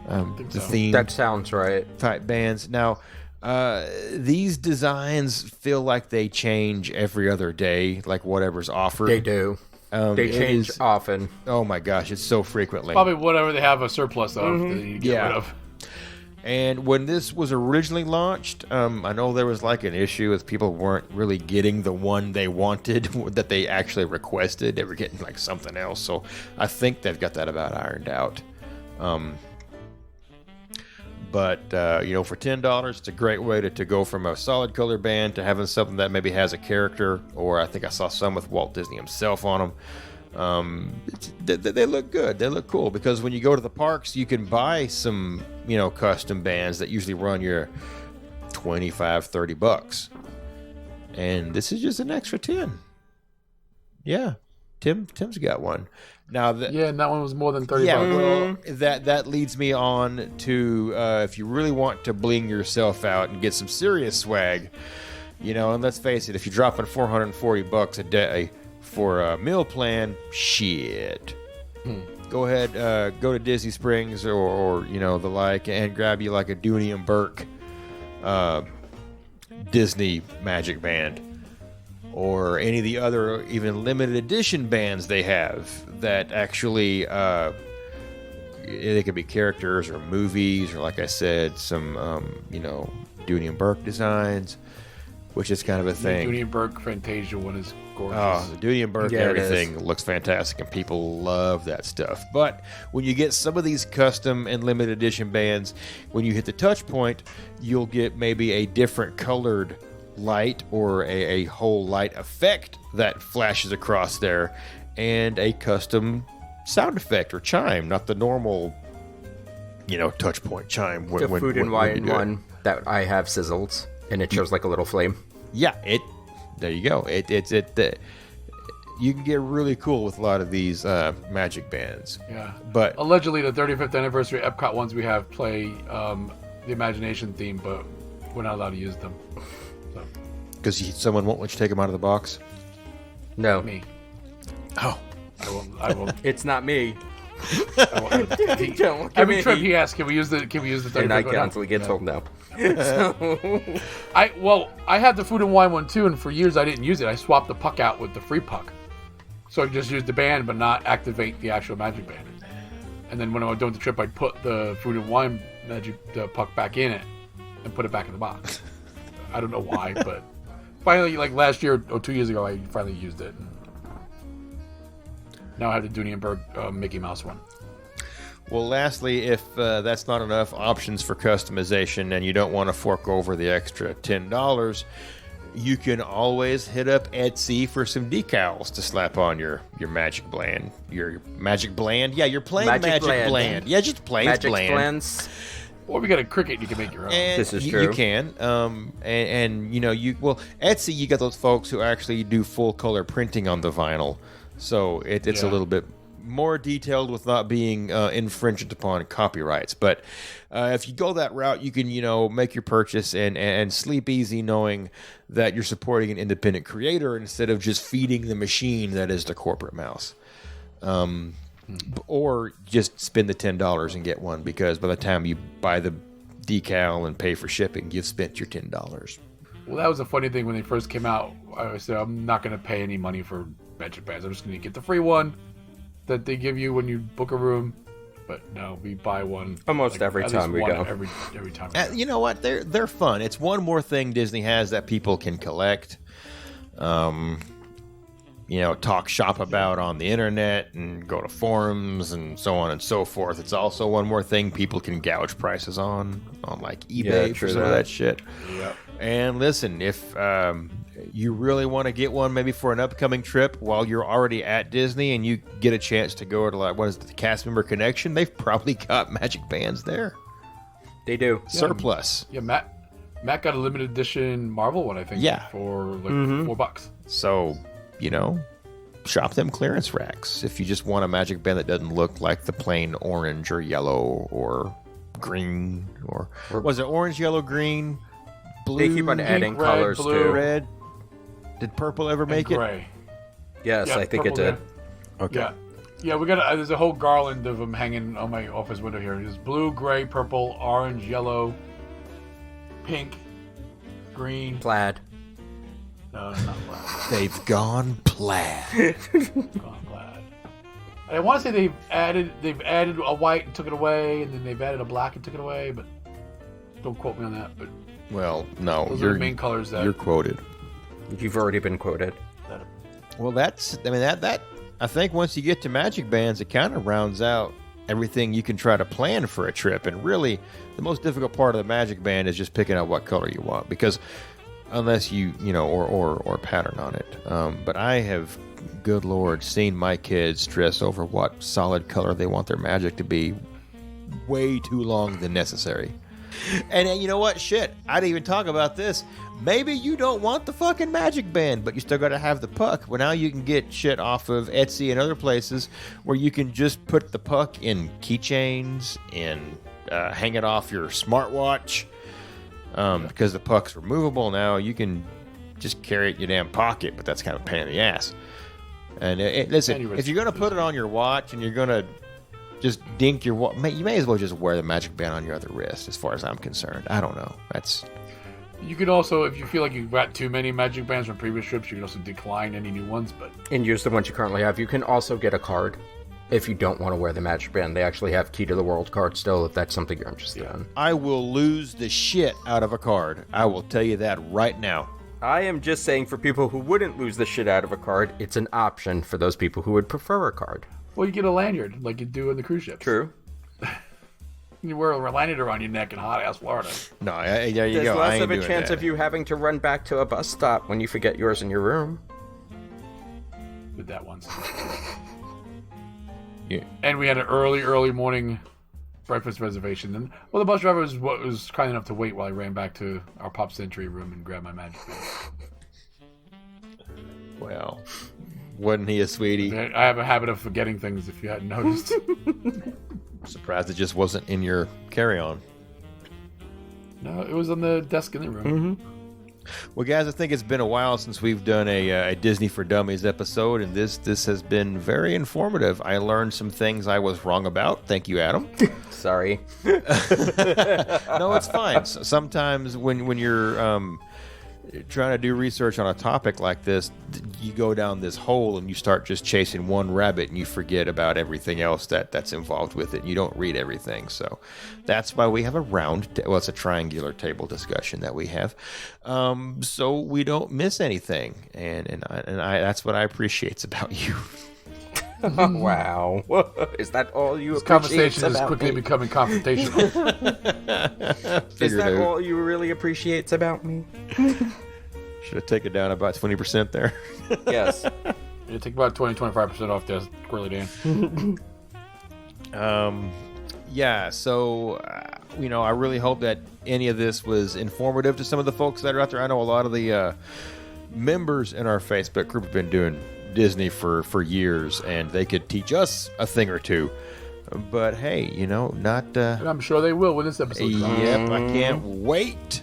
the themed? That sounds right. Type bands. Now, these designs feel like they change every other day, like whatever's offered. They do. They change often. Oh my gosh, it's so frequently. Probably whatever they have a surplus of that you need to get rid of. And when this was originally launched, I know there was like an issue with people weren't really getting the one they wanted that they actually requested. They were getting like something else. So I think they've got that about ironed out. But for $10, it's a great way to go from a solid color band to having something that maybe has a character, or I think I saw some with Walt Disney himself on them. They look good. They look cool, because when you go to the parks, you can buy some, custom bands that usually run your $25-$30. And this is just an extra 10. Yeah. Tim's got one. Now and that one was more than $30. Well, that leads me on to if you really want to bling yourself out and get some serious swag, and let's face it, if you're dropping $440 a day for a meal plan, shit. Go ahead, go to Disney Springs or the like, and grab you like a Dooney and Burke Disney Magic Band, or any of the other even limited edition bands they have that actually they could be characters or movies, or like I said, some Dooney and Burke designs, which is kind of a thing. The Dooney and Burke Fantasia one is gorgeous. Oh, the Dooney and Burke everything looks fantastic, and people love that stuff. But when you get some of these custom and limited edition bands, when you hit the touch point, you'll get maybe a different colored light or a whole light effect that flashes across there, and a custom sound effect or chime, not the normal touch point chime. The Food and Wine one that I have sizzles, and it shows like a little flame. Yeah, there you go. You can get really cool with a lot of these magic bands. Yeah, but allegedly the 35th anniversary Epcot ones we have play the Imagination theme, but we're not allowed to use them. Because someone won't let you take them out of the box? No. Me. Oh. I won't. It's not me. Every trip he asks, can we use the 35th? And I constantly get told no. I had the Food and Wine one too, and for years I didn't use it. I swapped the puck out with the free puck. So I just used the band but not activate the actual magic band. And then when I was doing the trip, I'd put the Food and Wine the puck back in it and put it back in the box. I don't know why, but finally, like last year or 2 years ago, I finally used it. Now I have the Dooney and Burke Mickey Mouse one. Well, lastly, if that's not enough options for customization and you don't want to fork over the extra $10, you can always hit up Etsy for some decals to slap on your Magic Bland. Your Magic Bland? Yeah, you're playing Magic Bland. Yeah, just play Magic Bland. Blands. Or we got a Cricut, you can make your own. And this is true. You can. Etsy, you got those folks who actually do full color printing on the vinyl. So it's a little bit more detailed with not being infringent upon copyrights. But if you go that route, you can, make your purchase and sleep easy knowing that you're supporting an independent creator instead of just feeding the machine that is the corporate mouse. Or just spend the $10 and get one, because by the time you buy the decal and pay for shipping, you've spent your $10. Well, that was a funny thing when they first came out. I said, I'm not going to pay any money for magic bands. I'm just going to get the free one that they give you when you book a room. But no, we buy one almost every time we go. Every time we go. You know what? They're fun. It's one more thing Disney has that people can collect. Talk shop about on the internet and go to forums and so on and so forth. It's also one more thing people can gouge prices on like eBay for some of that shit. Yep. And listen, if you really want to get one maybe for an upcoming trip while you're already at Disney and you get a chance to go to the cast member connection, they've probably got magic bands there. They do. Surplus. Yeah, Matt got a limited edition Marvel one, I think, for like $4. So, shop them clearance racks if you just want a magic band that doesn't look like the plain orange or yellow or green or was it orange, yellow, green, blue? They keep on adding red, colors blue, too. Red. Did purple ever make gray. Yes, I think it purple did. did. Okay. Yeah, we got. There's a whole garland of them hanging on my office window here. There's blue, gray, purple, orange, yellow, pink, green. Plaid. No, not plaid. They've gone plaid. Gone plaid. I want to say they've added a white and took it away, and then they've added a black and took it away, but don't quote me on that. But Well, no, those are the main colors that you're quoted. You've already been quoted. Well, that I think once you get to magic bands, it kind of rounds out everything you can try to plan for a trip. And really, the most difficult part of the magic band is just picking out what color you want, because unless or pattern on it. But I have, good Lord, seen my kids dress over what solid color they want their magic to be way too long than necessary. And you know what? Shit, I didn't even talk about this. Maybe you don't want the fucking magic band, but you still got to have the puck. Well, now you can get shit off of Etsy and other places where you can just put the puck in keychains and hang it off your smartwatch. Because the puck's removable now, you can just carry it in your damn pocket, but that's kind of a pain in the ass. And listen, if you're going to put it on your watch and you're going to just dink your watch, you may as well just wear the magic band on your other wrist, as far as I'm concerned. I don't know. You could also, if you feel like you've got too many magic bands from previous trips, you can also decline any new ones. And use the ones you currently have. You can also get a card if you don't want to wear the magic band. They actually have Key to the World cards still, if that's something you're interested in. I will lose the shit out of a card. I will tell you that right now. I am just saying, for people who wouldn't lose the shit out of a card, it's an option for those people who would prefer a card. Well, you get a lanyard like you do in the cruise ships. True. You wear a lanyard around your neck in hot-ass Florida. No, there you There's go. less of a chance of you having to run back to a bus stop when you forget yours in your room. Did that once. Yeah. And we had an early morning breakfast reservation. And the bus driver was kind enough to wait while I ran back to our Pop Century room and grabbed my magic band. Well, wasn't he a sweetie? I have a habit of forgetting things, if you hadn't noticed. Surprised it just wasn't in your carry-on. No, it was on the desk in the room. Mm-hmm. Well, guys, I think it's been a while since we've done a Disney for Dummies episode, and this has been very informative. I learned some things I was wrong about. Thank you, Adam. Sorry. No, it's fine. Sometimes when you're trying to do research on a topic like this, you go down this hole and you start just chasing one rabbit and you forget about everything else that's involved with it. You don't read everything. So that's why we have it's a triangular table discussion that we have. So we don't miss anything. And I that's what I appreciate about you. Wow. Is that all you This appreciate conversation is about quickly me? becoming confrontational. Is that all you really appreciate about me? Should have taken down about 20% there. Yes. You take about 20-25% off there, Squirrely Dan. Yeah, so, I really hope that any of this was informative to some of the folks that are out there. I know a lot of the members in our Facebook group have been doing Disney for years, and they could teach us a thing or two. But hey, not... And I'm sure they will when this episode comes out. Yep, I can't wait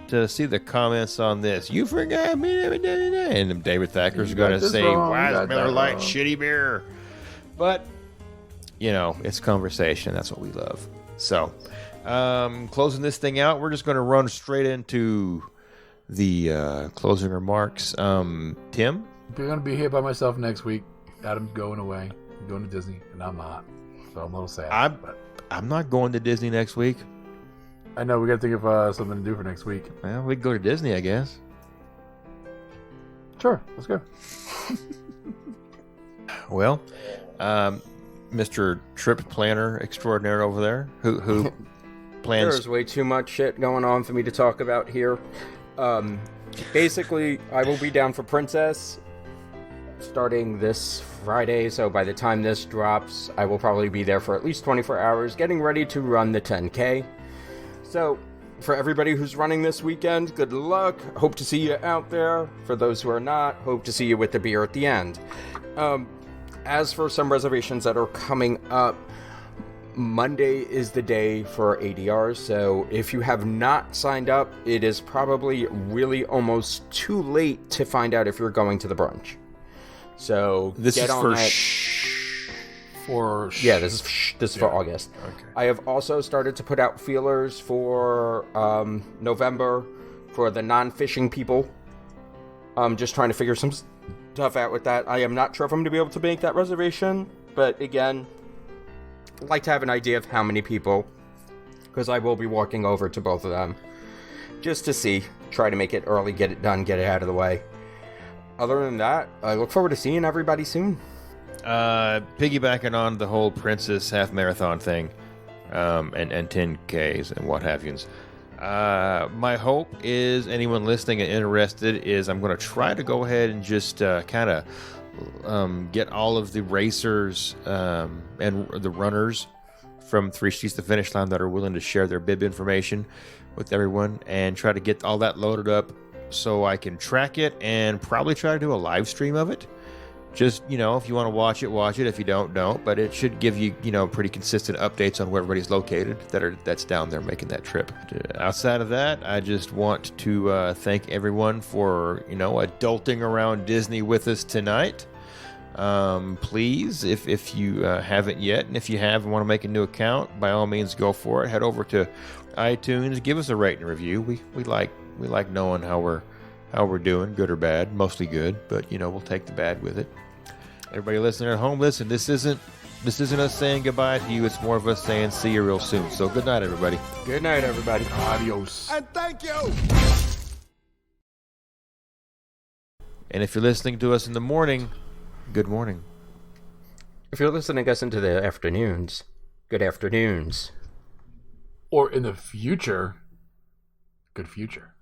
to see the comments on this. You forgot me, and David Thacker's going to say, wrong, why you is got Miller that Lite wrong. shitty beer? But it's conversation. That's what we love. So, closing this thing out, we're just going to run straight into the closing remarks. Tim? I'm going to be here by myself next week. Adam's going away. I'm going to Disney, and I'm not. So I'm a little sad. I'm not going to Disney next week. I know. We got to think of something to do for next week. Well, we can go to Disney, I guess. Sure. Let's go. Well, Mr. Trip Planner Extraordinaire over there, who plans... There's way too much shit going on for me to talk about here. Basically, I will be down for Princess starting this Friday, so by the time this drops, I will probably be there for at least 24 hours, getting ready to run the 10K. So, for everybody who's running this weekend, good luck. Hope to see you out there. For those who are not, hope to see you with the beer at the end. As for some reservations that are coming up, Monday is the day for ADRs, so if you have not signed up, it is probably really almost too late to find out if you're going to the brunch. So this get is on for that. Yeah, this is for August. Okay. I have also started to put out feelers for November for the non-fishing people. I'm just trying to figure some stuff out with that. I am not sure if I'm going to be able to make that reservation, but again, I'd like to have an idea of how many people, because I will be walking over to both of them just to see, try to make it early, get it done, get it out of the way. Other than that, I look forward to seeing everybody soon. Piggybacking on the whole Princess half marathon thing, and 10Ks and what have yous. My hope is anyone listening and interested is I'm going to try to go ahead and just kind of get all of the racers and the runners from Three Sheets to Finish Line that are willing to share their bib information with everyone and try to get all that loaded up so I can track it and probably try to do a live stream of it. Just, if you want to watch it. If you don't. But it should give you, pretty consistent updates on where everybody's located that's down there making that trip. Outside of that, I just want to thank everyone for, adulting around Disney with us tonight. Please, if you haven't yet, and if you have and want to make a new account, by all means, go for it. Head over to iTunes, give us a rate and review. We like knowing how we're doing, good or bad, mostly good, but we'll take the bad with it. Everybody listening at home, listen, this isn't us saying goodbye to you, it's more of us saying see you real soon. So good night, everybody. Good night, everybody. Adios. And thank you! And if you're listening to us in the morning, good morning. If you're listening to us into the afternoons, good afternoons. Or in the future, good future.